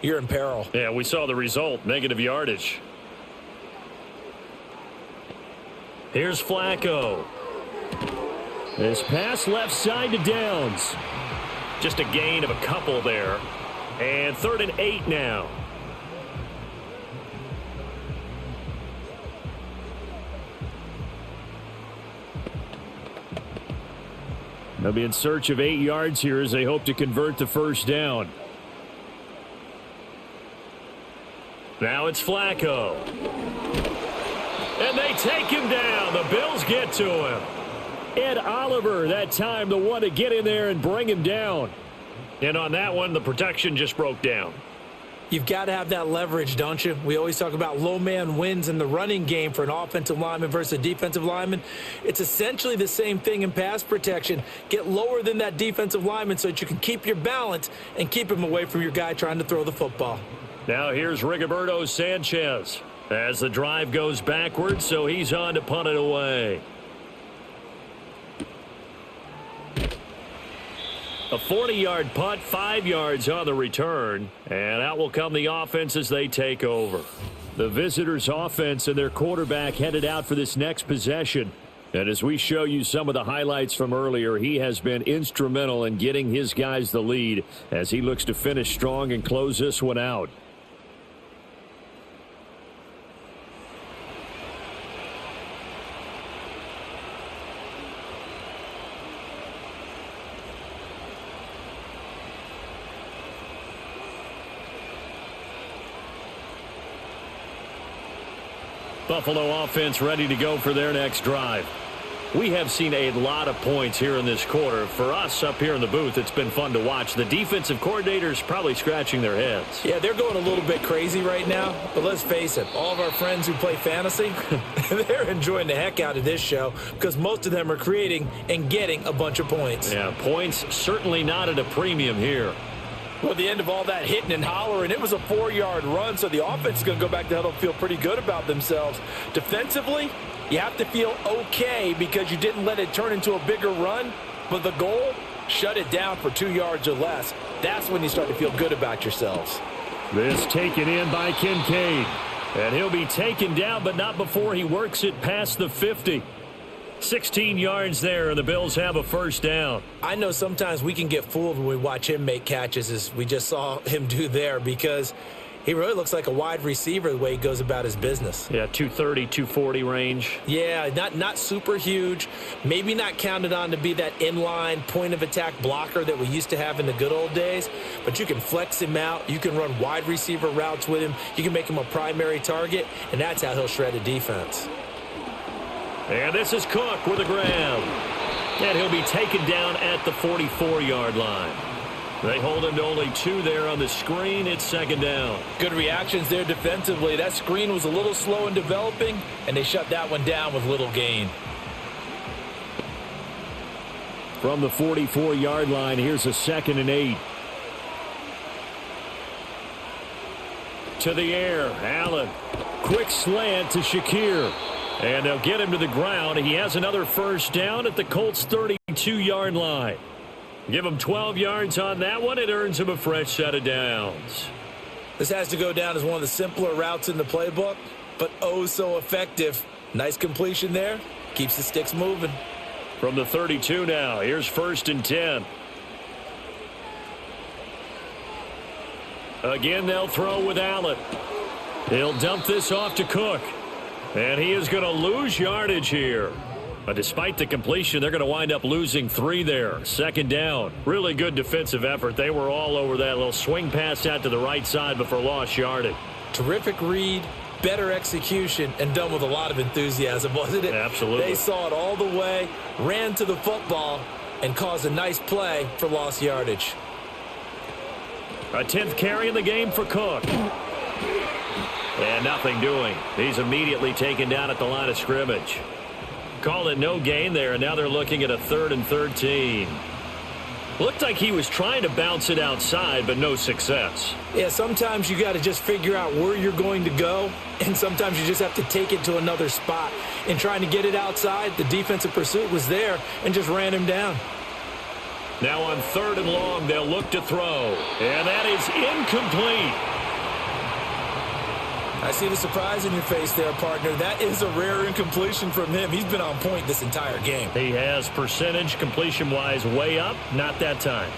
you're in peril. Yeah, we saw the result, negative yardage. Here's Flacco. This pass left side to Downs. Just a gain of a couple there. And 3rd and 8 now. They'll be in search of 8 yards here as they hope to convert the first down. Now it's Flacco. And they take him down. The Bills get to him. Ed Oliver that time the one to get in there and bring him down. And on that one, the protection just broke down. You've got to have that leverage, don't you? We always talk about low man wins in the running game for an offensive lineman versus a defensive lineman. It's essentially the same thing in pass protection. Get lower than that defensive lineman so that you can keep your balance and keep him away from your guy trying to throw the football. Now here's Rigoberto Sanchez as the drive goes backwards, so he's on to punt it away. A 40-yard punt, 5 yards on the return, and out will come the offense as they take over. The visitors' offense and their quarterback headed out for this next possession. And as we show you some of the highlights from earlier, he has been instrumental in getting his guys the lead as he looks to finish strong and close this one out. Buffalo offense ready to go for their next drive. We have seen a lot of points here in this quarter. For us up here in the booth, it's been fun to watch. The defensive coordinators probably scratching their heads. Yeah, they're going a little bit crazy right now. But let's face it, all of our friends who play fantasy, they're enjoying the heck out of this show because most of them are creating and getting a bunch of points. Yeah, points certainly not at a premium here. Well, at the end of all that hitting and hollering, it was a 4-yard run, so the offense is going to go back to huddle and feel pretty good about themselves. Defensively, you have to feel okay because you didn't let it turn into a bigger run, but the goal, shut it down for 2 yards or less. That's when you start to feel good about yourselves. This taken in by Kincaid, and he'll be taken down, but not before he works it past the 50. 16 yards there, and the Bills have a first down. I know sometimes we can get fooled when we watch him make catches, as we just saw him do there, because he really looks like a wide receiver the way he goes about his business. Yeah, 230, 240 range. Yeah, not super huge. Maybe not counted on to be that inline point-of-attack blocker that we used to have in the good old days, but you can flex him out. You can run wide receiver routes with him. You can make him a primary target, and that's how he'll shred a defense. And this is Cook with a grab. And he'll be taken down at the 44-yard line. They hold him to only 2 there on the screen. It's second down. Good reactions there defensively. That screen was a little slow in developing, and they shut that one down with little gain. From the 44-yard line, here's a 2nd and 8. To the air, Allen. Quick slant to Shakir. And they'll get him to the ground. He has another first down at the Colts' 32-yard line. Give him 12 yards on that one. It earns him a fresh set of downs. This has to go down as one of the simpler routes in the playbook, but oh so effective. Nice completion there. Keeps the sticks moving. From the 32 now, here's 1st and 10. Again, they'll throw with Allen. He'll dump this off to Cook. And he is going to lose yardage here. But despite the completion, they're going to wind up losing 3 there. 2nd down. Really good defensive effort. They were all over that little swing pass out to the right side before lost yardage. Terrific read, better execution, and done with a lot of enthusiasm, wasn't it? Absolutely. They saw it all the way, ran to the football, and caused a nice play for lost yardage. A 10th carry in the game for Cook. And nothing doing. He's immediately taken down at the line of scrimmage. Call it no gain there, and now they're looking at a 3rd and 13. Looked like he was trying to bounce it outside, but no success. Yeah, sometimes you got to just figure out where you're going to go, and sometimes you just have to take it to another spot. In trying to get it outside, the defensive pursuit was there and just ran him down. Now on 3rd and long, they'll look to throw, and that is incomplete. I see the surprise in your face there, partner. That is a rare incompletion from him. He's been on point this entire game. He has percentage completion-wise way up. Not that time.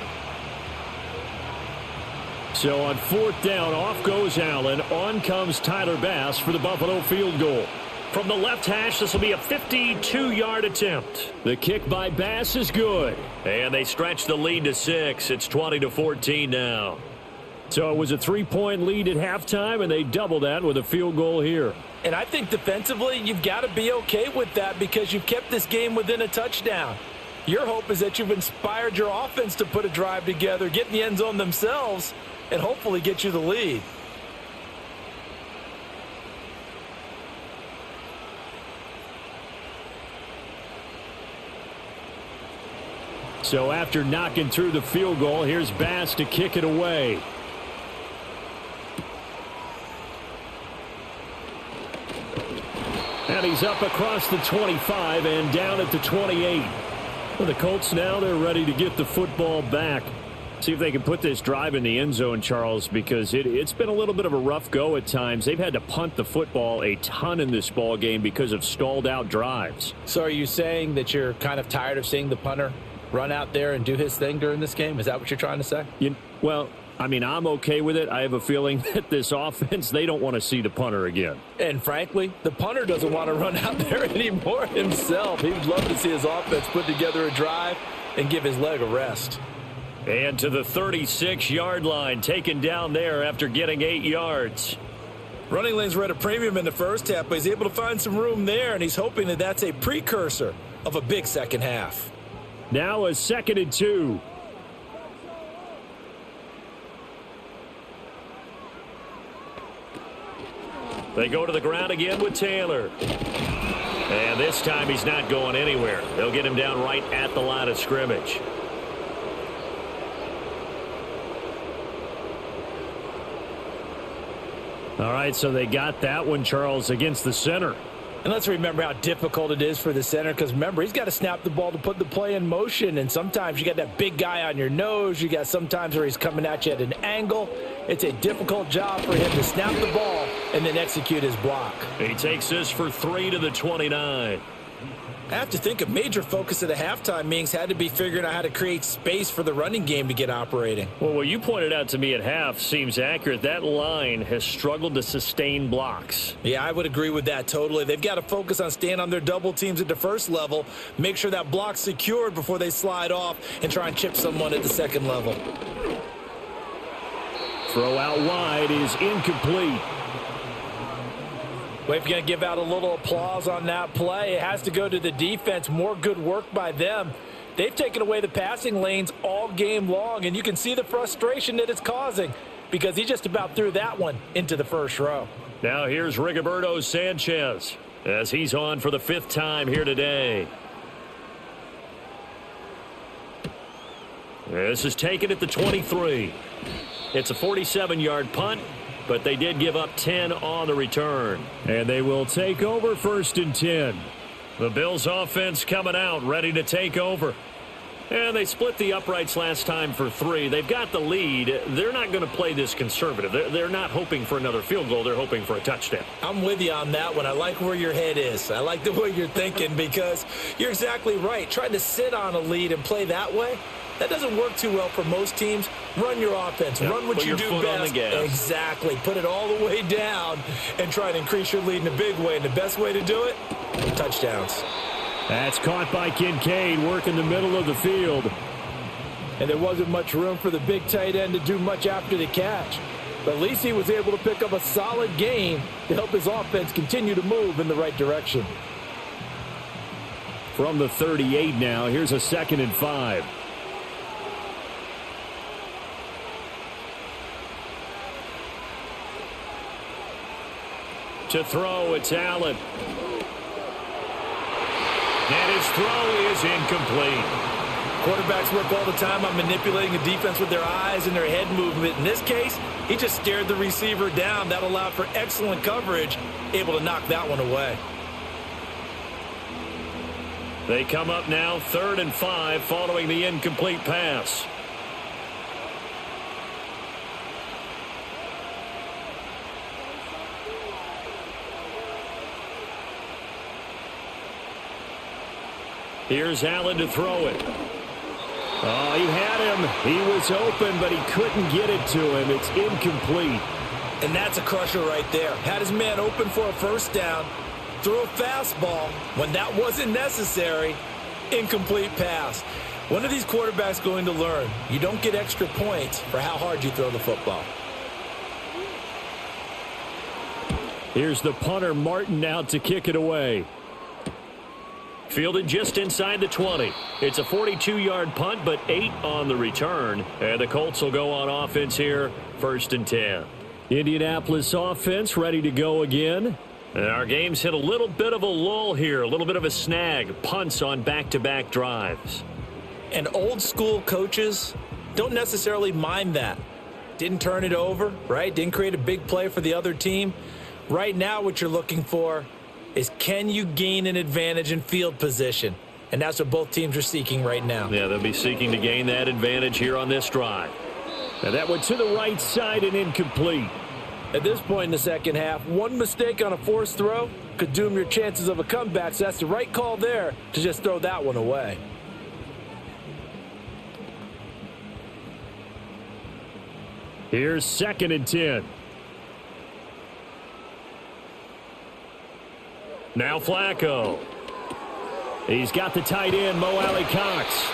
So on 4th down, off goes Allen. On comes Tyler Bass for the Buffalo field goal. From the left hash, this will be a 52-yard attempt. The kick by Bass is good. And they stretch the lead to 6. It's 20-14 now. So it was a 3-point lead at halftime, and they double that with a field goal here. And I think defensively, you've got to be okay with that because you've kept this game within a touchdown. Your hope is that you've inspired your offense to put a drive together, get in the end zone themselves, and hopefully get you the lead. So after knocking through the field goal, here's Bass to kick it away. And he's up across the 25 and down at the 28. Well, the Colts now, they're ready to get the football back. See if they can put this drive in the end zone, Charles, because it's been a little bit of a rough go at times. They've had to punt the football a ton in this ball game because of stalled out drives. So are you saying that you're kind of tired of seeing the punter run out there and do his thing during this game? Is that what you're trying to say? Well, I mean, I'm okay with it. I have a feeling that this offense, they don't want to see the punter again. And frankly, the punter doesn't want to run out there anymore himself. He would love to see his offense put together a drive and give his leg a rest. And to the 36-yard line, taken down there after getting 8 yards. Running lanes were at a premium in the first half, but he's able to find some room there, and he's hoping that that's a precursor of a big second half. Now a 2nd and 2. They go to the ground again with Taylor. And this time he's not going anywhere. They'll get him down right at the line of scrimmage. All right, so they got that one, Charles, against the center. And let's remember how difficult it is for the center because, remember, he's got to snap the ball to put the play in motion. And sometimes you got that big guy on your nose. You got sometimes where he's coming at you at an angle. It's a difficult job for him to snap the ball and then execute his block. He takes this for 3 to the 29. I have to think a major focus of the halftime meetings had to be figuring out how to create space for the running game to get operating. Well, what you pointed out to me at half seems accurate. That line has struggled to sustain blocks. Yeah, I would agree with that totally. They've got to focus on staying on their double teams at the first level, make sure that block's secured before they slide off and try and chip someone at the second level. Throw out wide is incomplete. Well, if you're going to give out a little applause on that play, it has to go to the defense. More good work by them. They've taken away the passing lanes all game long, and you can see the frustration that it's causing because he just about threw that one into the first row. Now here's Rigoberto Sanchez as he's on for the 5th time here today. This is taken at the 23. It's a 47-yard punt, but they did give up 10 on the return. And they will take over 1st and 10. The Bills offense coming out, ready to take over. And they split the uprights last time for 3. They've got the lead. They're not going to play this conservative. They're not hoping for another field goal. They're hoping for a touchdown. I'm with you on that one. I like where your head is. I like the way you're thinking because you're exactly right. Trying to sit on a lead and play that way, that doesn't work too well for most teams. Run your offense. Run what you do best. Put your foot on the gas. Exactly. Put it all the way down and try to increase your lead in a big way. And the best way to do it, touchdowns. That's caught by Kincaid, working the middle of the field. And there wasn't much room for the big tight end to do much after the catch. But at least he was able to pick up a solid gain to help his offense continue to move in the right direction. From the 38 now, here's a 2nd and 5. To throw, it's Allen. And his throw is incomplete. Quarterbacks work all the time on manipulating the defense with their eyes and their head movement. In this case, he just stared the receiver down. That allowed for excellent coverage, able to knock that one away. They come up now 3rd and 5 following the incomplete pass. Here's Allen to throw it. Oh, he had him. He was open, but he couldn't get it to him. It's incomplete. And that's a crusher right there. Had his man open for a first down. Threw a fastball when that wasn't necessary. Incomplete pass. When are these quarterbacks going to learn? You don't get extra points for how hard you throw the football. Here's the punter, Martin, out to kick it away. Fielded just inside the 20. It's a 42-yard punt, but 8 on the return. And the Colts will go on offense here, 1st and 10. Indianapolis offense ready to go again. And our game's hit a little bit of a lull here, a little bit of a snag. Punts on back-to-back drives. And old-school coaches don't necessarily mind that. Didn't turn it over, right? Didn't create a big play for the other team. Right now what you're looking for is can you gain an advantage in field position? And that's what both teams are seeking right now. Yeah, they'll be seeking to gain that advantage here on this drive. And that went to the right side and incomplete. At this point in the second half, one mistake on a forced throw could doom your chances of a comeback. So that's the right call there to just throw that one away. Here's 2nd and 10. Now Flacco. He's got the tight end, Mo Alley-Cox.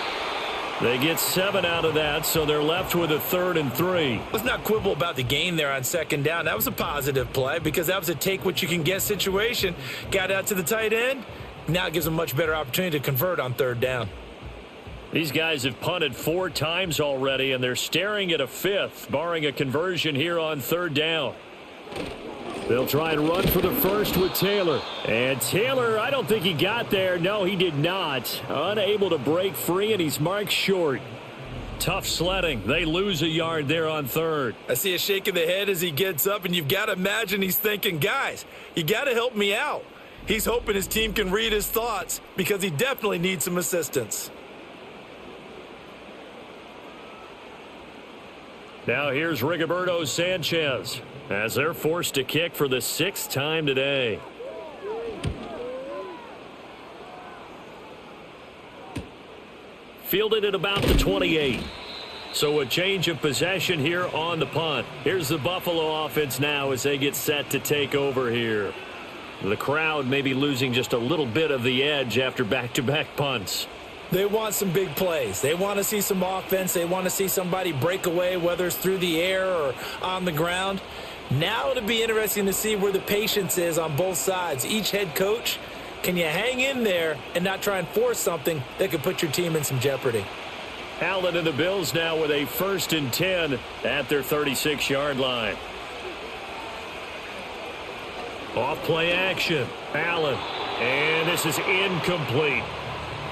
They get 7 out of that, so they're left with a 3rd and 3. Let's not quibble about the gain there on 2nd down. That was a positive play because that was a take-what-you-can-get situation. Got out to the tight end. Now it gives them a much better opportunity to convert on 3rd down. These guys have punted 4 times already, and they're staring at a 5th, barring a conversion here on 3rd down. They'll try and run for the first with Taylor. And Taylor, I don't think he got there. No, he did not. Unable to break free, and he's marked short. Tough sledding. They lose a yard there on 3rd. I see a shake of the head as he gets up, and you've got to imagine he's thinking, guys, you got to help me out. He's hoping his team can read his thoughts because he definitely needs some assistance. Now here's Rigoberto Sanchez as they're forced to kick for the 6th time today. Fielded at about the 28. So a change of possession here on the punt. Here's the Buffalo offense now as they get set to take over here. The crowd may be losing just a little bit of the edge after back-to-back punts. They want some big plays. They want to see some offense. They want to see somebody break away, whether it's through the air or on the ground. Now it'll be interesting to see where the patience is on both sides. Each head coach, can you hang in there and not try and force something that could put your team in some jeopardy? Allen and the Bills now with a 1st and 10 at their 36-yard line. Off play action. Allen. And this is incomplete.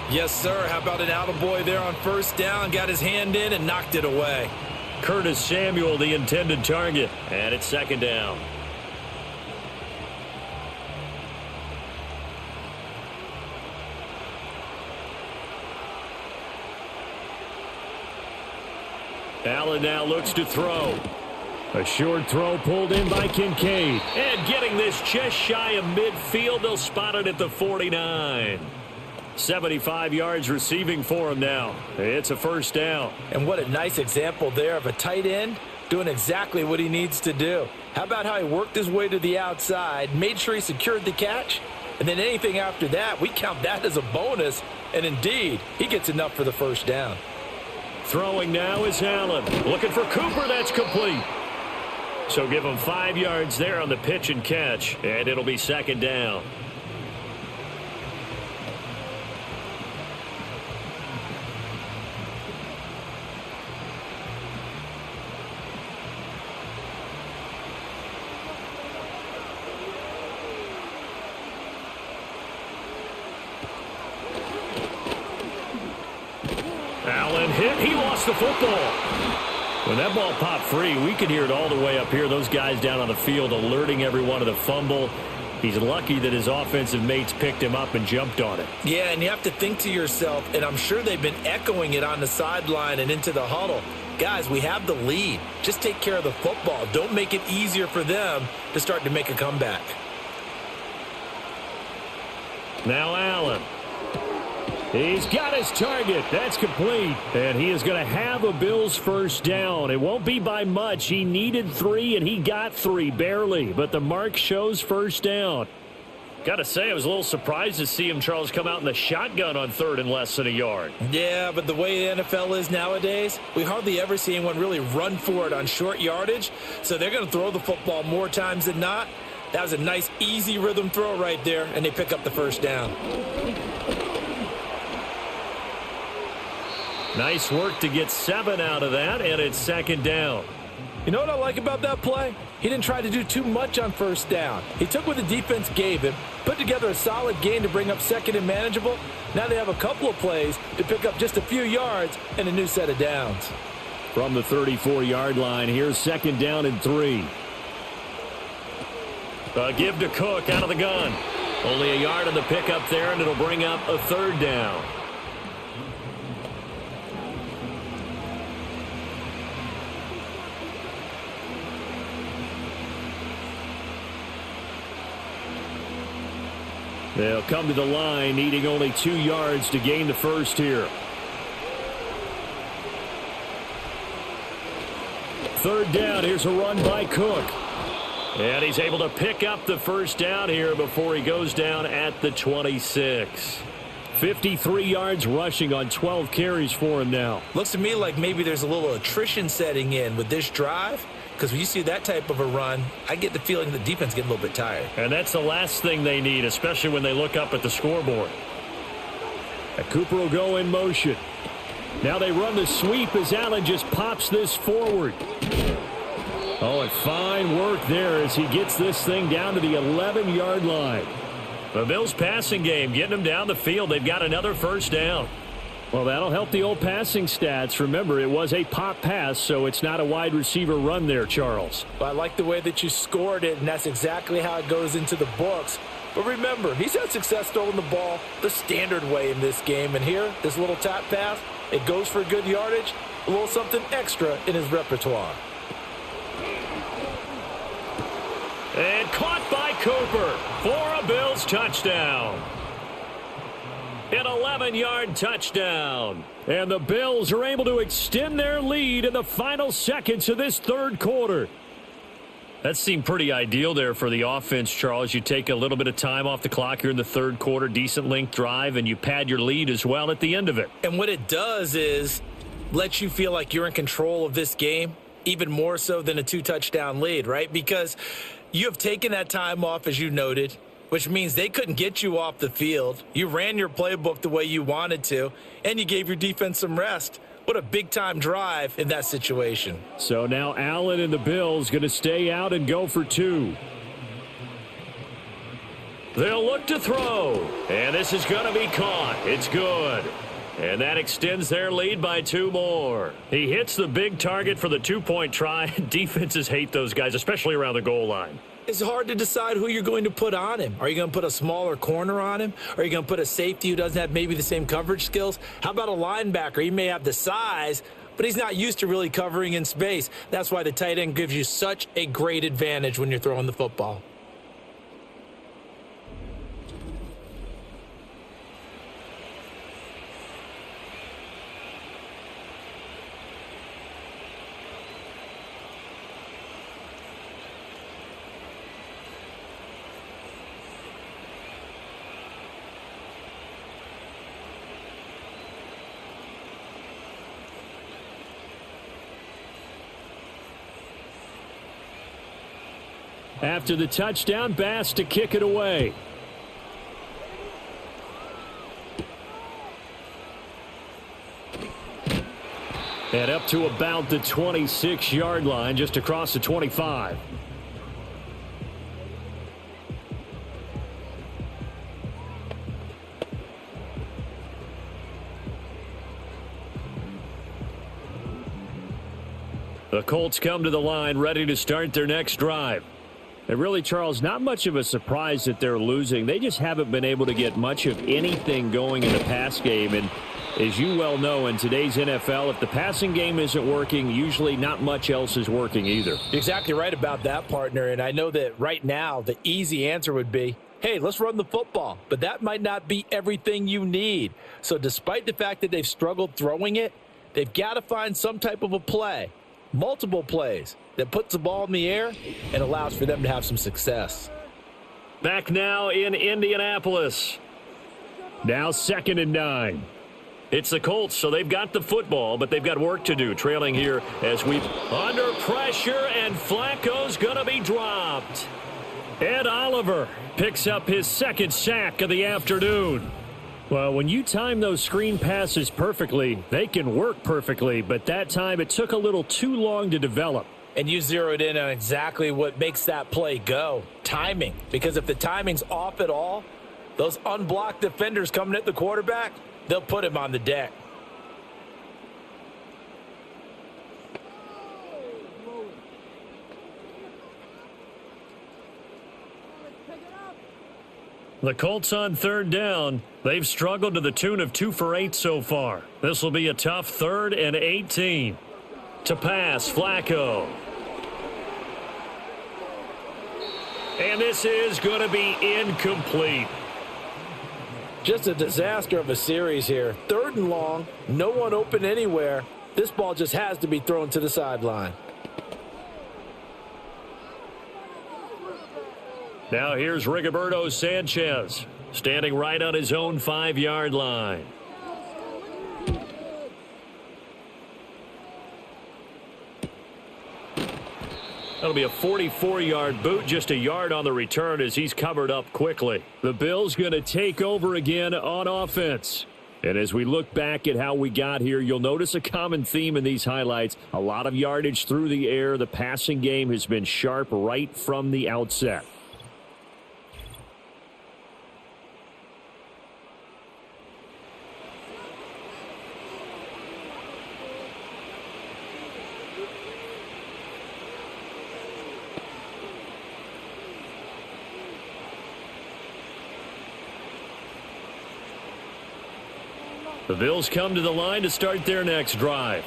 Yes, sir. How about an attaboy there on 1st down? Got his hand in and knocked it away. Curtis Samuel, the intended target. And it's 2nd down. Allen now looks to throw. A short throw pulled in by Kincaid. And getting this just shy of midfield, they'll spot it at the 49. 75 yards receiving for him now. It's a first down. And what a nice example there of a tight end doing exactly what he needs to do. How about how he worked his way to the outside, made sure he secured the catch, and then anything after that, we count that as a bonus. And indeed, he gets enough for the first down. Throwing now is Allen. Looking for Cooper. That's complete. So give him 5 yards there on the pitch and catch, and it'll be second down. Allen hit. He lost the football. When that ball popped free, we could hear it all the way up here. Those guys down on the field alerting everyone of the fumble. He's lucky that his offensive mates picked him up and jumped on it. Yeah, and you have to think to yourself, and I'm sure they've been echoing it on the sideline and into the huddle. Guys, we have the lead. Just take care of the football. Don't make it easier for them to start to make a comeback. Now Allen. He's got his target. That's complete. And he is going to have a Bills first down. It won't be by much. He needed 3, and he got 3, barely. But the mark shows first down. Got to say, I was a little surprised to see him, Charles, come out in the shotgun on 3rd and less than a yard. Yeah, but the way the NFL is nowadays, we hardly ever see anyone really run for it on short yardage. So they're going to throw the football more times than not. That was a nice, easy rhythm throw right there, and they pick up the first down. Nice work to get 7 out of that, and it's second down. You know what I like about that play? He didn't try to do too much on first down. He took what the defense gave him, put together a solid gain to bring up second and manageable. Now they have a couple of plays to pick up just a few yards and a new set of downs. From the 34-yard line, here's second down and 3. Give to Cook out of the gun. Only a yard on the pickup there, and it'll bring up a 3rd down. They'll come to the line, needing only 2 yards to gain the first here. 3rd down. Here's a run by Cook. And he's able to pick up the first down here before he goes down at the 26. 53 yards rushing on 12 carries for him now. Looks to me like maybe there's a little attrition setting in with this drive. Because when you see that type of a run, I get the feeling the defense getting a little bit tired. And that's the last thing they need, especially when they look up at the scoreboard. And Cooper will go in motion. Now they run the sweep as Allen just pops this forward. Oh, and fine work there as he gets this thing down to the 11-yard line. The Bills passing game, getting them down the field. They've got another first down. Well, that'll help the old passing stats. Remember, it was a pop pass, so it's not a wide receiver run there, Charles. Well, I like the way that you scored it, and that's exactly how it goes into the books. But remember, he's had success throwing the ball the standard way in this game. And here, this little tap pass, it goes for good yardage, a little something extra in his repertoire. And caught by Cooper for a Bills touchdown. An 11-yard touchdown. And the Bills are able to extend their lead in the final seconds of this 3rd quarter. That seemed pretty ideal there for the offense, Charles. You take a little bit of time off the clock here in the 3rd quarter, decent length drive, and you pad your lead as well at the end of it. And what it does is lets you feel like you're in control of this game, even more so than a 2-touchdown lead, right? Because you have taken that time off, as you noted, which means they couldn't get you off the field. You ran your playbook the way you wanted to, and you gave your defense some rest. What a big-time drive in that situation. So now Allen and the Bills going to stay out and go for 2. They'll look to throw, and this is going to be caught. It's good. And that extends their lead by 2 more. He hits the big target for the 2-point try. Defenses hate those guys, especially around the goal line. It's hard to decide who you're going to put on him. Are you going to put a smaller corner on him? Are you going to put a safety who doesn't have maybe the same coverage skills? How about a linebacker? He may have the size, but he's not used to really covering in space. That's why the tight end gives you such a great advantage when you're throwing the football. After the touchdown, Bass to kick it away. And up to about the 26-yard line, just across the 25. The Colts come to the line, ready to start their next drive. And really, Charles, not much of a surprise that they're losing. They just haven't been able to get much of anything going in the pass game. And as you well know, in today's NFL, if the passing game isn't working, usually not much else is working either. You're exactly right about that, partner. And I know that right now the easy answer would be, hey, let's run the football. But that might not be everything you need. So despite the fact that they've struggled throwing it, they've got to find some type of a play, multiple plays, that puts the ball in the air and allows for them to have some success. Back now in Indianapolis. Now 2nd and 9. It's the Colts, so they've got the football, but they've got work to do. Trailing here as we under pressure, and Flacco's going to be dropped. Ed Oliver picks up his 2nd sack of the afternoon. Well, when you time those screen passes perfectly, they can work perfectly, but that time it took a little too long to develop. And you zeroed in on exactly what makes that play go, timing. Because if the timing's off at all, those unblocked defenders coming at the quarterback, they'll put him on the deck. The Colts on 3rd down. They've struggled to the tune of 2 for 8 so far. This will be a tough 3rd and 18. To pass, Flacco. And this is going to be incomplete. Just a disaster of a series here. 3rd and long, no one open anywhere. This ball just has to be thrown to the sideline. Now here's Rigoberto Sanchez, standing right on his own 5-yard line. That'll be a 44-yard boot, just a yard on the return as he's covered up quickly. The Bills going to take over again on offense. And as we look back at how we got here, you'll notice a common theme in these highlights. A lot of yardage through the air. The passing game has been sharp right from the outset. The Bills come to the line to start their next drive.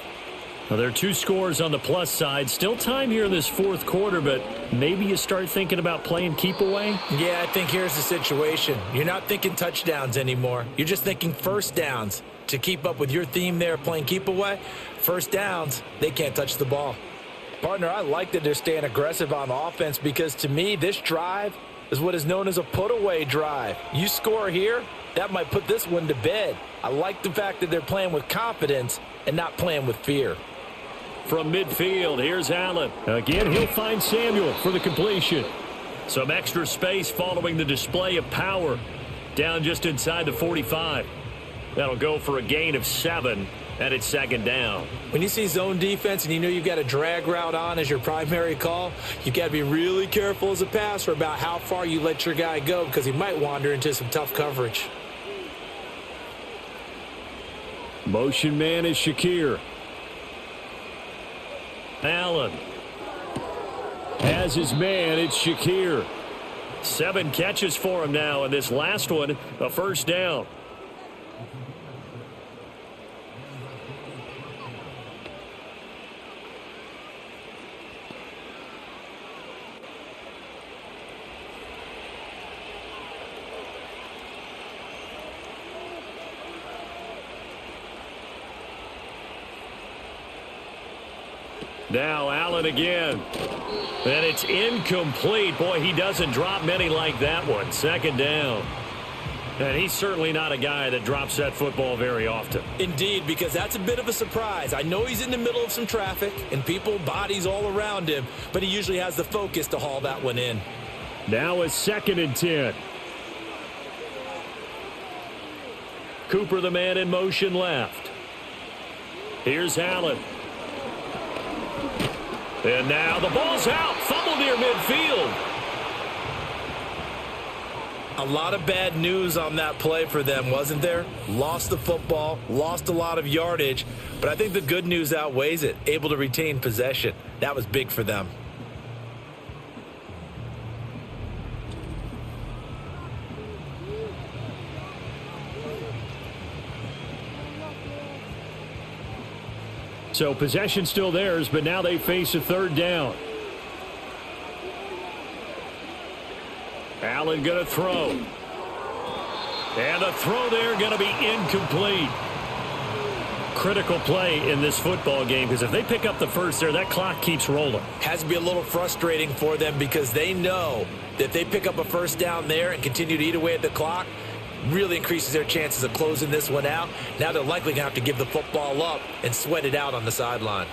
Now, there are 2 scores on the plus side. Still time here in this 4th quarter, but maybe you start thinking about playing keep away? Yeah, I think here's the situation. You're not thinking touchdowns anymore. You're just thinking first downs. To keep up with your theme there, playing keep away, first downs, they can't touch the ball. Partner, I like that they're staying aggressive on offense because to me, this drive is what is known as a put-away drive. You score here, that might put this one to bed. I like the fact that they're playing with confidence and not playing with fear. From midfield, here's Allen. Again, he'll find Samuel for the completion. Some extra space following the display of power. Down just inside the 45. That'll go for a gain of 7, and it's 2nd down. When you see zone defense and you know you've got a drag route on as your primary call, you've got to be really careful as a passer about how far you let your guy go because he might wander into some tough coverage. Motion man is Shakir. Allen has his man. It's Shakir. 7 catches for him now, and this last one, a 1st down. Now Allen again. And it's incomplete. Boy, he doesn't drop many like that one. Second down. And he's certainly not a guy that drops that football very often. Indeed, because that's a bit of a surprise. I know he's in the middle of some traffic and people, bodies all around him, but he usually has the focus to haul that one in. Now a 2nd and 10. Cooper, the man in motion left. Here's Allen. And now the ball's out. Fumble near midfield. A lot of bad news on that play for them, wasn't there? Lost the football, lost a lot of yardage, but I think the good news outweighs it. Able to retain possession. That was big for them. So possession still theirs, but now they face a 3rd down. Allen going to throw. And the throw there going to be incomplete. Critical play in this football game, because if they pick up the first there, that clock keeps rolling. Has to be a little frustrating for them because they know that if they pick up a first down there and continue to eat away at the clock, really increases their chances of closing this one out. Now they're likely going to have to give the football up and sweat it out on the sideline.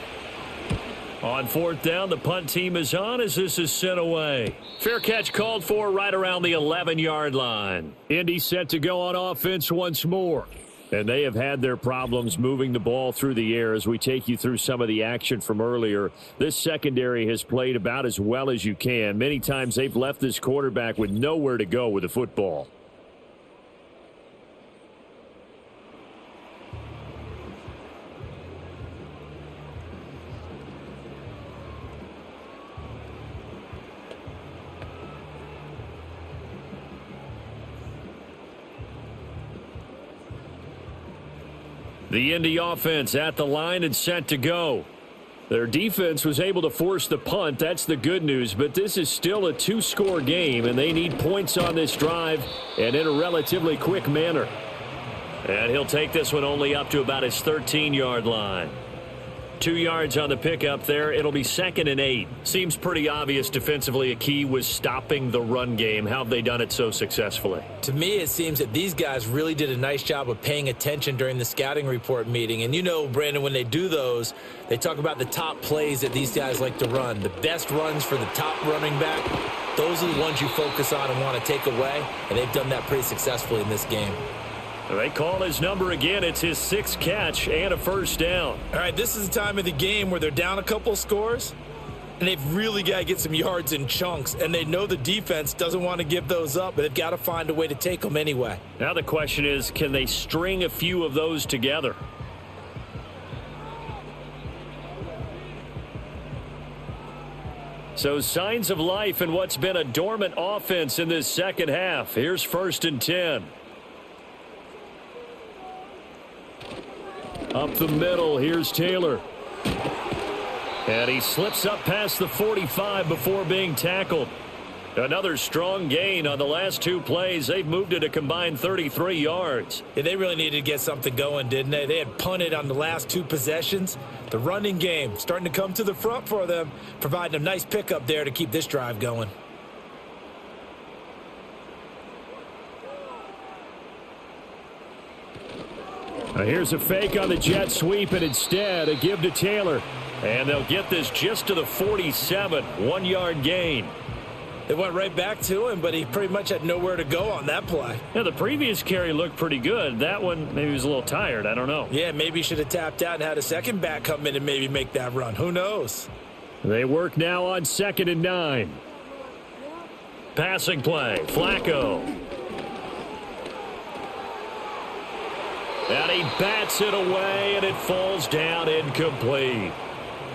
On 4th down, the punt team is on as this is sent away. Fair catch called for right around the 11-yard line. Indy set to go on offense once more. And they have had their problems moving the ball through the air as we take you through some of the action from earlier. This secondary has played about as well as you can. Many times they've left this quarterback with nowhere to go with the football. The Indy offense at the line and set to go. Their defense was able to force the punt. That's the good news, but this is still a 2-score game, and they need points on this drive and in a relatively quick manner. And he'll take this one only up to about his 13-yard line. 2 yards on the pickup there. It'll be 2nd and 8. Seems pretty obvious defensively a key was stopping the run game. How have they done it so successfully? To me, it seems that these guys really did a nice job of paying attention during the scouting report meeting. And you know, Brandon, when they do those, they talk about the top plays that these guys like to run. The best runs for the top running back, those are the ones you focus on and want to take away. And they've done that pretty successfully in this game. They call his number again. It's his 6th catch and a 1st down. All right, this is the time of the game where they're down a couple scores, and they've really got to get some yards in chunks, and they know the defense doesn't want to give those up, but they've got to find a way to take them anyway. Now the question is, can they string a few of those together? So signs of life in what's been a dormant offense in this second half. Here's 1st and 10. Up the middle, here's Taylor. And he slips up past the 45 before being tackled. Another strong gain on the last 2 plays. They've moved it a combined 33 yards. Yeah, they really needed to get something going, didn't they? They had punted on the last 2 possessions. The running game starting to come to the front for them, providing a nice pickup there to keep this drive going. Here's a fake on the jet sweep, and instead a give to Taylor. And they'll get this just to the 47, 1-yard gain. They went right back to him, but he pretty much had nowhere to go on that play. Yeah, the previous carry looked pretty good. That one, maybe he was a little tired. I don't know. Yeah, maybe he should have tapped out and had a second back come in and maybe make that run. Who knows? They work now on 2nd and 9. Passing play, Flacco. And he bats it away, and it falls down incomplete.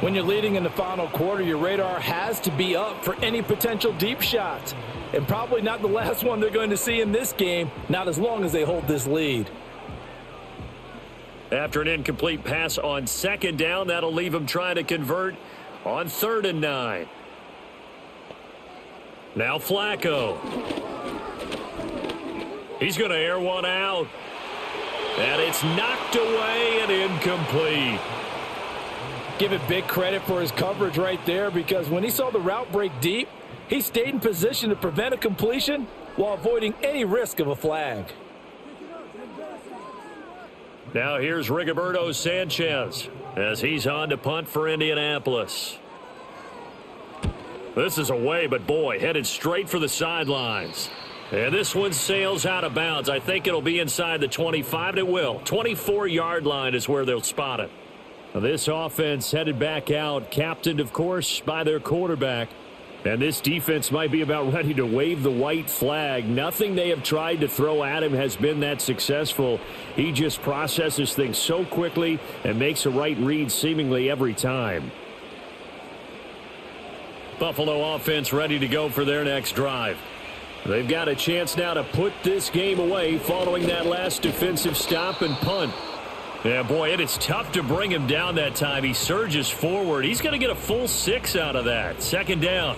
When you're leading in the final quarter, your radar has to be up for any potential deep shots. And probably not the last one they're going to see in this game, not as long as they hold this lead. After an incomplete pass on 2nd down, that'll leave him trying to convert on 3rd and 9. Now Flacco. He's going to air one out. And it's knocked away and incomplete. Give it big credit for his coverage right there, because when he saw the route break deep, he stayed in position to prevent a completion while avoiding any risk of a flag. Now here's Rigoberto Sanchez as he's on to punt for Indianapolis. This is away, but boy, headed straight for the sidelines. And this one sails out of bounds. I think it'll be inside the 25, and it will. 24-yard line is where they'll spot it. Now this offense headed back out, captained, of course, by their quarterback. And this defense might be about ready to wave the white flag. Nothing they have tried to throw at him has been that successful. He just processes things so quickly and makes a right read seemingly every time. Buffalo offense ready to go for their next drive. They've got a chance now to put this game away following that last defensive stop and punt. Yeah, boy, it is tough to bring him down that time. He surges forward. He's going to get a full 6 out of that. Second down.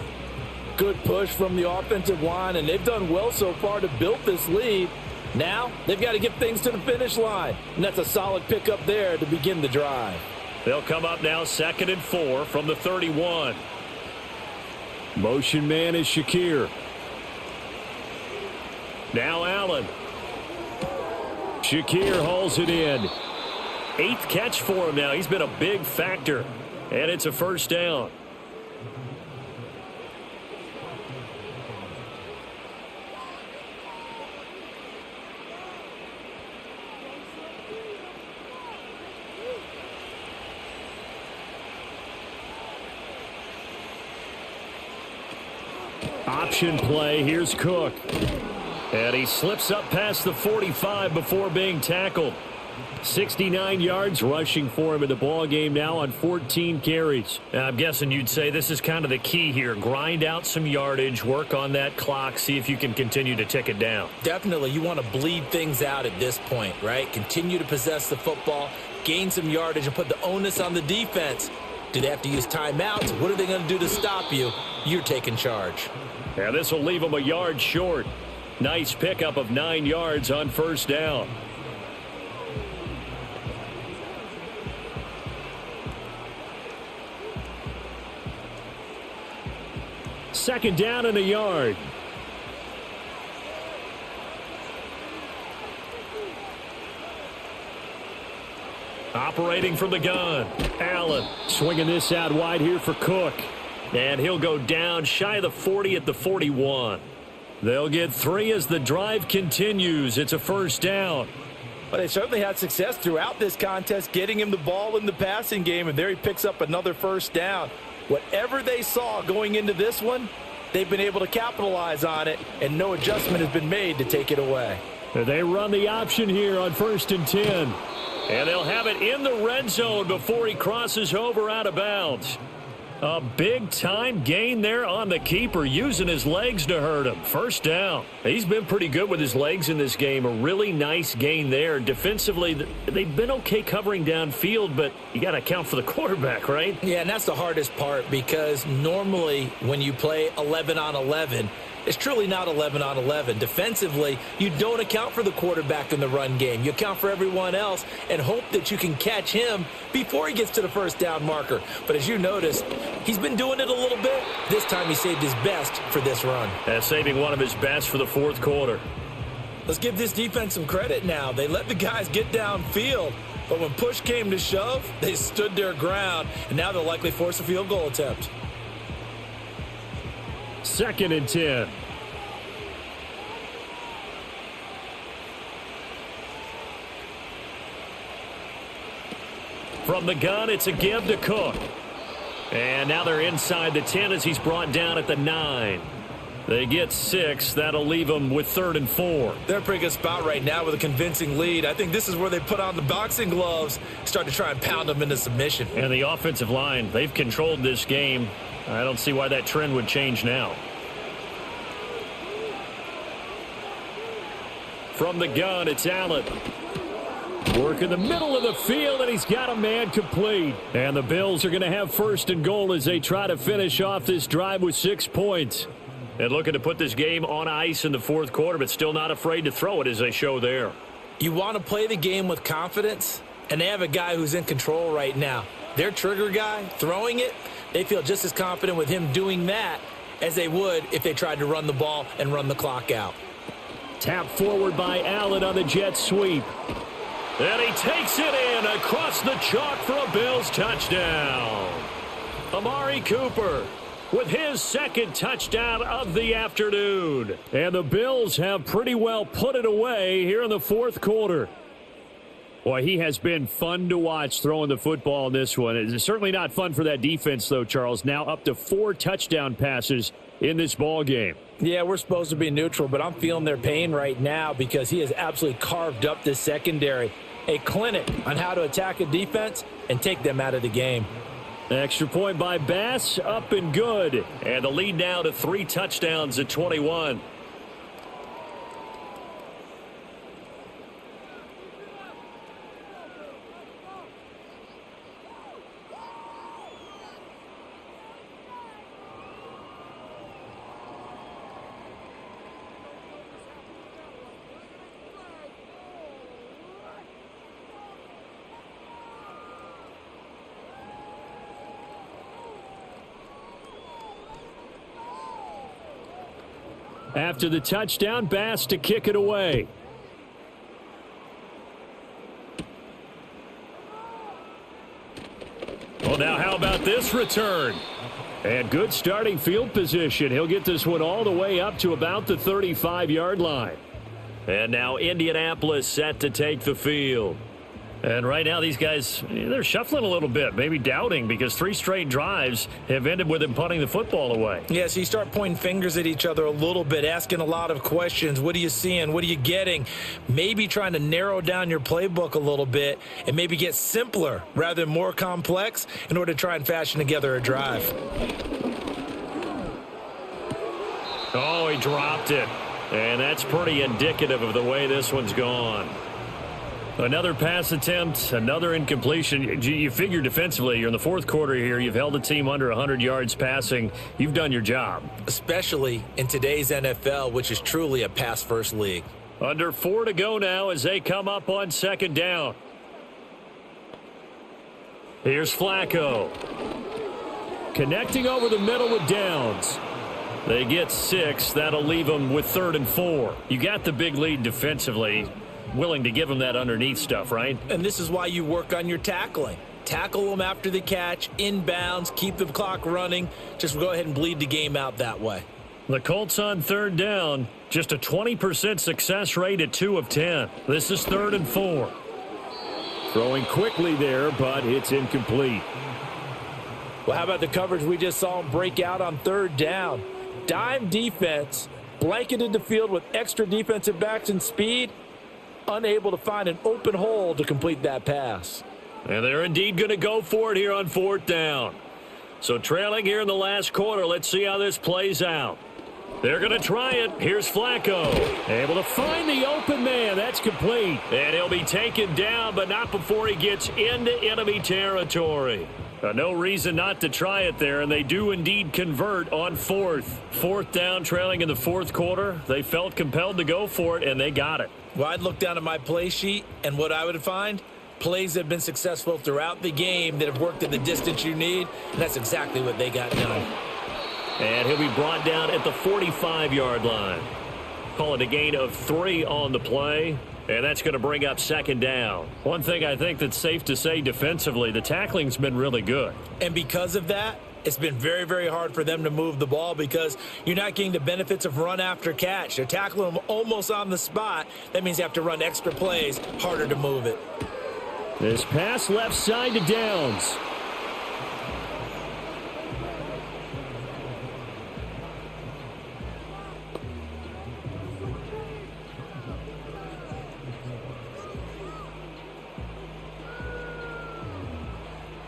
Good push from the offensive line, and they've done well so far to build this lead. Now they've got to get things to the finish line, and that's a solid pickup there to begin the drive. They'll come up now 2nd and 4 from the 31. Motion man is Shakir. Now Allen. Shakir hauls it in. 8th catch for him now. He's been a big factor. And it's a first down. Option play. Here's Cook. And he slips up past the 45 before being tackled. 69 yards rushing for him in the ball game now on 14 carries. Now, I'm guessing you'd say this is kind of the key here. Grind out some yardage, work on that clock, see if you can continue to tick it down. Definitely, you want to bleed things out at this point, right? Continue to possess the football, gain some yardage, and put the onus on the defense. Do they have to use timeouts? What are they going to do to stop you? You're taking charge. Yeah, this will leave them a yard short. Nice pickup of 9 yards on first down. Second down and a yard. Operating from the gun. Allen swinging this out wide here for Cook. And he'll go down shy of the 40 at the 41. They'll get 3 as the drive continues. It's a first down. But they certainly had success throughout this contest, getting him the ball in the passing game, and there he picks up another first down. Whatever they saw going into this one, they've been able to capitalize on it, and no adjustment has been made to take it away. They run the option here on 1st and 10. And they'll have it in the red zone before he crosses over out of bounds. A big-time gain there on the keeper, using his legs to hurt him. First down. He's been pretty good with his legs in this game. A really nice gain there. Defensively, they've been okay covering downfield, but you got to account for the quarterback, right? Yeah, and that's the hardest part, because normally when you play 11 on 11, it's truly not 11 on 11. Defensively, you don't account for the quarterback in the run game. You account for everyone else and hope that you can catch him before he gets to the first down marker. But as you notice, he's been doing it a little bit. This time he saved his best for this run. And saving one of his best for the fourth quarter. Let's give this defense some credit now. They let the guys get downfield, but when push came to shove, they stood their ground, and now they'll likely force a field goal attempt. 2nd and 10. From the gun, it's a give to Cook. And now they're inside the 10 as he's brought down at the 9. They get 6. That'll leave them with 3rd and 4. They're in a pretty good spot right now with a convincing lead. I think this is where they put on the boxing gloves, start to try and pound them into submission. And the offensive line, they've controlled this game. I don't see why that trend would change now. From the gun, it's Allen. Work in the middle of the field, and he's got a man complete. And the Bills are going to have 1st and goal as they try to finish off this drive with 6 points. And looking to put this game on ice in the fourth quarter, but still not afraid to throw it as they show there. You want to play the game with confidence, and they have a guy who's in control right now. their trigger guy throwing it, they feel just as confident with him doing that as they would if they tried to run the ball and run the clock out. Tap forward by Allen on the jet sweep. And he takes it in across the chalk for a Bills touchdown. Amari Cooper with his second touchdown of the afternoon. And the Bills have pretty well put it away here in the fourth quarter. Boy, he has been fun to watch throwing the football in this one. It's certainly not fun for that defense, though, Charles. Now up to 4 touchdown passes in this ball game. Yeah, we're supposed to be neutral, but I'm feeling their pain right now because he has absolutely carved up this secondary. A clinic on how to attack a defense and take them out of the game. Extra point by Bass, up and good. And the lead now to 3 touchdowns at 21. After the touchdown, Bass to kick it away. Well, now how about this return? And good starting field position. He'll get this one all the way up to about the 35-yard line. And now Indianapolis set to take the field. And right now these guys, they're shuffling a little bit, maybe doubting, because 3 straight drives have ended with them punting the football away. Yeah, so you start pointing fingers at each other a little bit, asking a lot of questions. What are you seeing? What are you getting? Maybe trying to narrow down your playbook a little bit and maybe get simpler rather than more complex in order to try and fashion together a drive. Oh, he dropped it. And that's pretty indicative of the way this one's gone. Another pass attempt, another incompletion. You figure defensively, you're in the fourth quarter here. You've held the team under 100 yards passing. You've done your job. Especially in today's NFL, which is truly a pass-first league. Under 4 to go now as they come up on second down. Here's Flacco. Connecting over the middle with Downs. They get 6. That'll leave them with 3rd and 4. You got the big lead defensively. Willing to give them that underneath stuff, right? And this is why you work on your tackling. Tackle them after the catch, inbounds, keep the clock running. Just go ahead and bleed the game out that way. The Colts on 3rd down, just a 20% success rate at 2 of 10. This is 3rd and 4. Throwing quickly there, but it's incomplete. Well, how about the coverage we just saw him break out on 3rd down? Dime defense, blanketed the field with extra defensive backs and speed. Unable to find an open hole to complete that pass. And they're indeed going to go for it here on 4th down. So trailing here in the last quarter, let's see how this plays out. They're going to try it. Here's Flacco. Able to find the open man. That's complete. And he'll be taken down, but not before he gets into enemy territory. No reason not to try it there, and they do indeed convert on 4th. 4th down, trailing in the fourth quarter. They felt compelled to go for it, and they got it. Well, I'd look down at my play sheet, and what I would find, plays that have been successful throughout the game that have worked at the distance you need, and that's exactly what they got done. And he'll be brought down at the 45-yard line. Call it a gain of 3 on the play. And that's going to bring up 2nd down. One thing I think that's safe to say defensively, the tackling's been really good. And because of that, it's been very, very hard for them to move the ball because you're not getting the benefits of run after catch. They're tackling them almost on the spot. That means you have to run extra plays, harder to move it. This pass left side to Downs.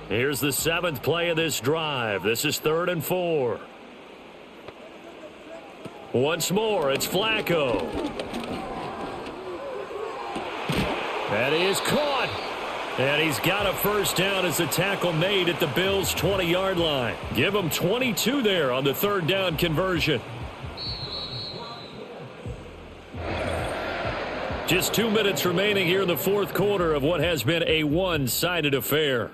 Here's the 7th play of this drive. This is 3rd and 4. Once more, it's Flacco. That is caught. And he's got a first down as the tackle made at the Bills' 20-yard line. Give him 22 there on the 3rd down conversion. Just 2 minutes remaining here in the fourth quarter of what has been a one-sided affair.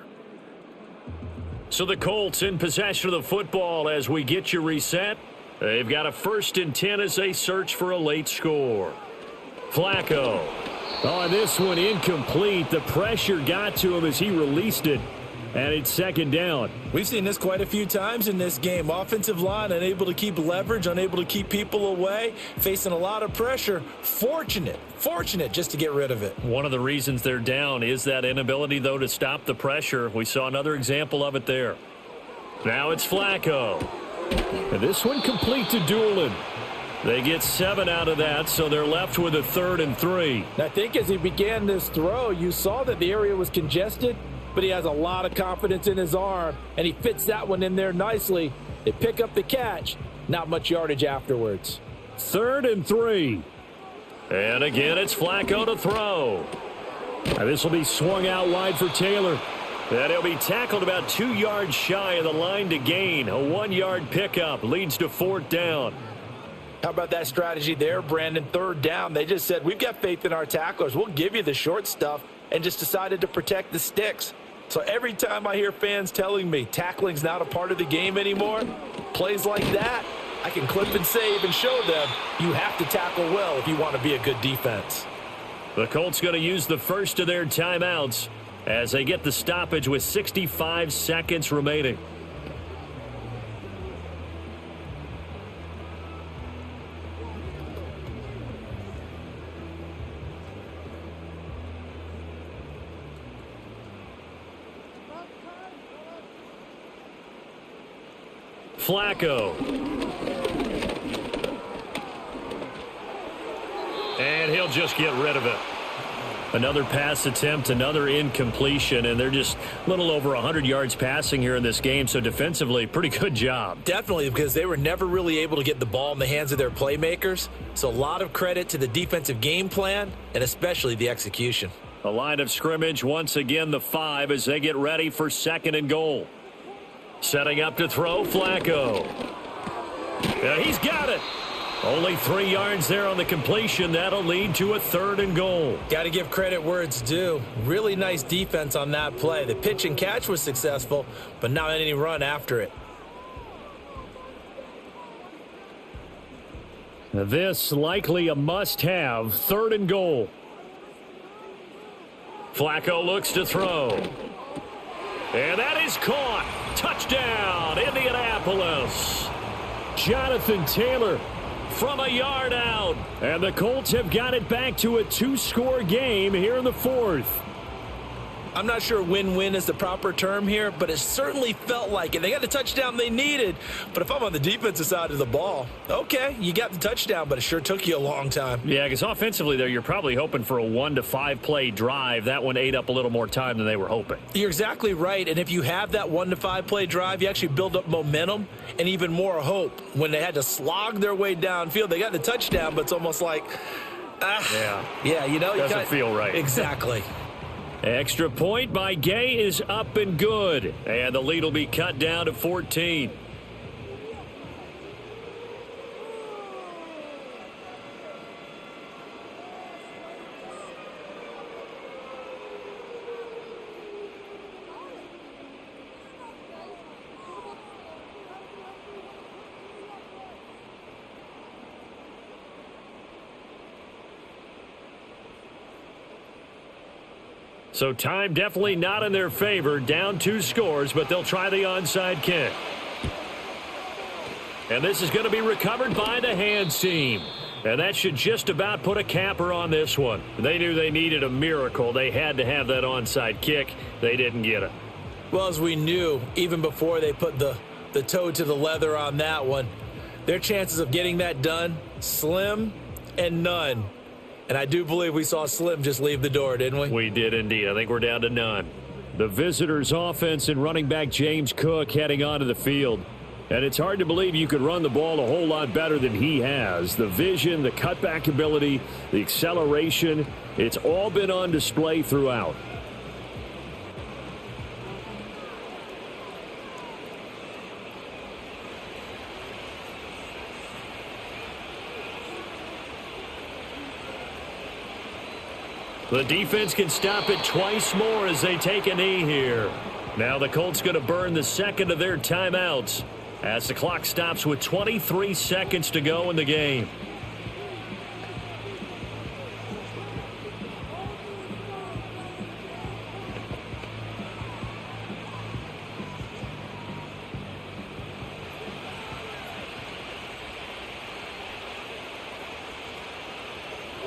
So the Colts in possession of the football as we get you reset. They've got a 1st and 10 as they search for a late score. Flacco. Oh, and this one incomplete. The pressure got to him as he released it. And it's 2nd down. We've seen this quite a few times in this game. Offensive line unable to keep leverage, unable to keep people away, facing a lot of pressure. Fortunate just to get rid of it. One of the reasons they're down is that inability, though, to stop the pressure. We saw another example of it there. Now it's Flacco. And this one complete to Doolin. They get 7 out of that, so they're left with a 3rd and 3. I think as he began this throw, you saw that the area was congested, but he has a lot of confidence in his arm, and he fits that one in there nicely. They pick up the catch, not much yardage afterwards. 3rd and 3. And again, it's Flacco to throw. And this will be swung out wide for Taylor. And he'll be tackled about 2 yards shy of the line to gain. A 1-yard pickup leads to 4th down. How about that strategy there, Brandon? 3rd down. They just said, we've got faith in our tacklers. We'll give you the short stuff, and just decided to protect the sticks. So every time I hear fans telling me tackling's not a part of the game anymore, plays like that, I can clip and save and show them you have to tackle well if you want to be a good defense. The Colts going to use the first of their timeouts as they get the stoppage with 65 seconds remaining. Flacco. And he'll just get rid of it. Another pass attempt, another incompletion, and they're just a little over 100 yards passing here in this game, so defensively, pretty good job. Definitely, because they were never really able to get the ball in the hands of their playmakers, so a lot of credit to the defensive game plan, and especially the execution. A line of scrimmage, once again, the 5 as they get ready for 2nd and goal. Setting up to throw, Flacco. Yeah, he's got it. Only 3 yards there on the completion. That'll lead to a 3rd and goal. Got to give credit where it's due. Really nice defense on that play. The pitch and catch was successful, but not any run after it. This likely a must-have. 3rd and goal. Flacco looks to throw. And that is caught. Touchdown, Indianapolis. Jonathan Taylor from a yard out. And the Colts have got it back to a 2-score game here in the 4th. I'm not sure win-win is the proper term here, but it certainly felt like it. They got the touchdown they needed, but if I'm on the defensive side of the ball, okay, you got the touchdown, but it sure took you a long time. Yeah, because offensively there, you're probably hoping for a 1 to 5 play drive. That one ate up a little more time than they were hoping. You're exactly right, and if you have that 1 to 5 play drive, you actually build up momentum and even more hope. When they had to slog their way downfield, they got the touchdown, but it's almost like, yeah, you know, doesn't feel right. Exactly. Extra point by Gay is up and good. And the lead will be cut down to 14. So time definitely not in their favor. Down 2 scores, but they'll try the onside kick. And this is going to be recovered by the hands team. And that should just about put a capper on this one. They knew they needed a miracle. They had to have that onside kick. They didn't get it. Well, as we knew, even before they put the toe to the leather on that one, their chances of getting that done, slim and none. And I do believe we saw Slim just leave the door, didn't we? We did indeed. I think we're down to none. The visitors' offense and running back James Cook heading onto the field. And it's hard to believe you could run the ball a whole lot better than he has. The vision, the cutback ability, the acceleration, it's all been on display throughout. The defense can stop it twice more as they take a knee here. Now the Colts going to burn the second of their timeouts as the clock stops with 23 seconds to go in the game.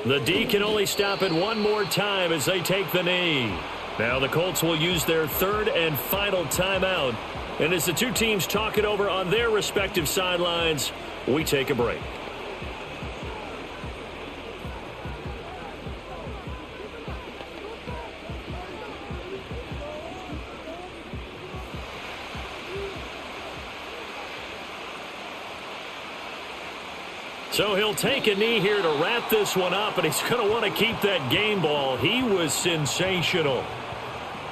The D can only stop it one more time as they take the knee. Now the Colts will use their third and final timeout. And as the two teams talk it over on their respective sidelines, we take a break. So he'll take a knee here to wrap this one up, and he's going to want to keep that game ball. He was sensational.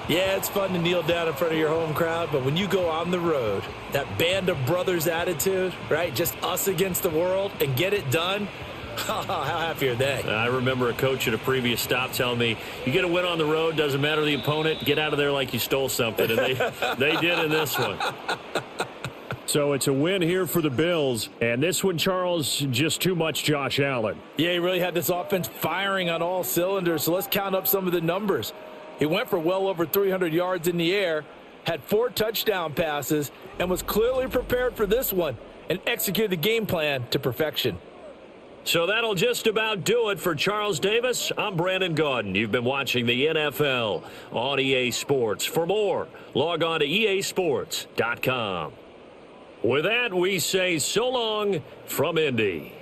Yeah, it's fun to kneel down in front of your home crowd, but when you go on the road, that band of brothers attitude, right, just us against the world, and get it done, how happy are they? I remember a coach at a previous stop telling me, you get a win on the road, doesn't matter the opponent, get out of there like you stole something, and they did in this one. So it's a win here for the Bills. And this one, Charles, just too much Josh Allen. Yeah, he really had this offense firing on all cylinders. So let's count up some of the numbers. He went for well over 300 yards in the air, had 4 touchdown passes, and was clearly prepared for this one and executed the game plan to perfection. So that'll just about do it for Charles Davis. I'm Brandon Gaudin. You've been watching the NFL on EA Sports. For more, log on to easports.com. With that, we say so long from Indy.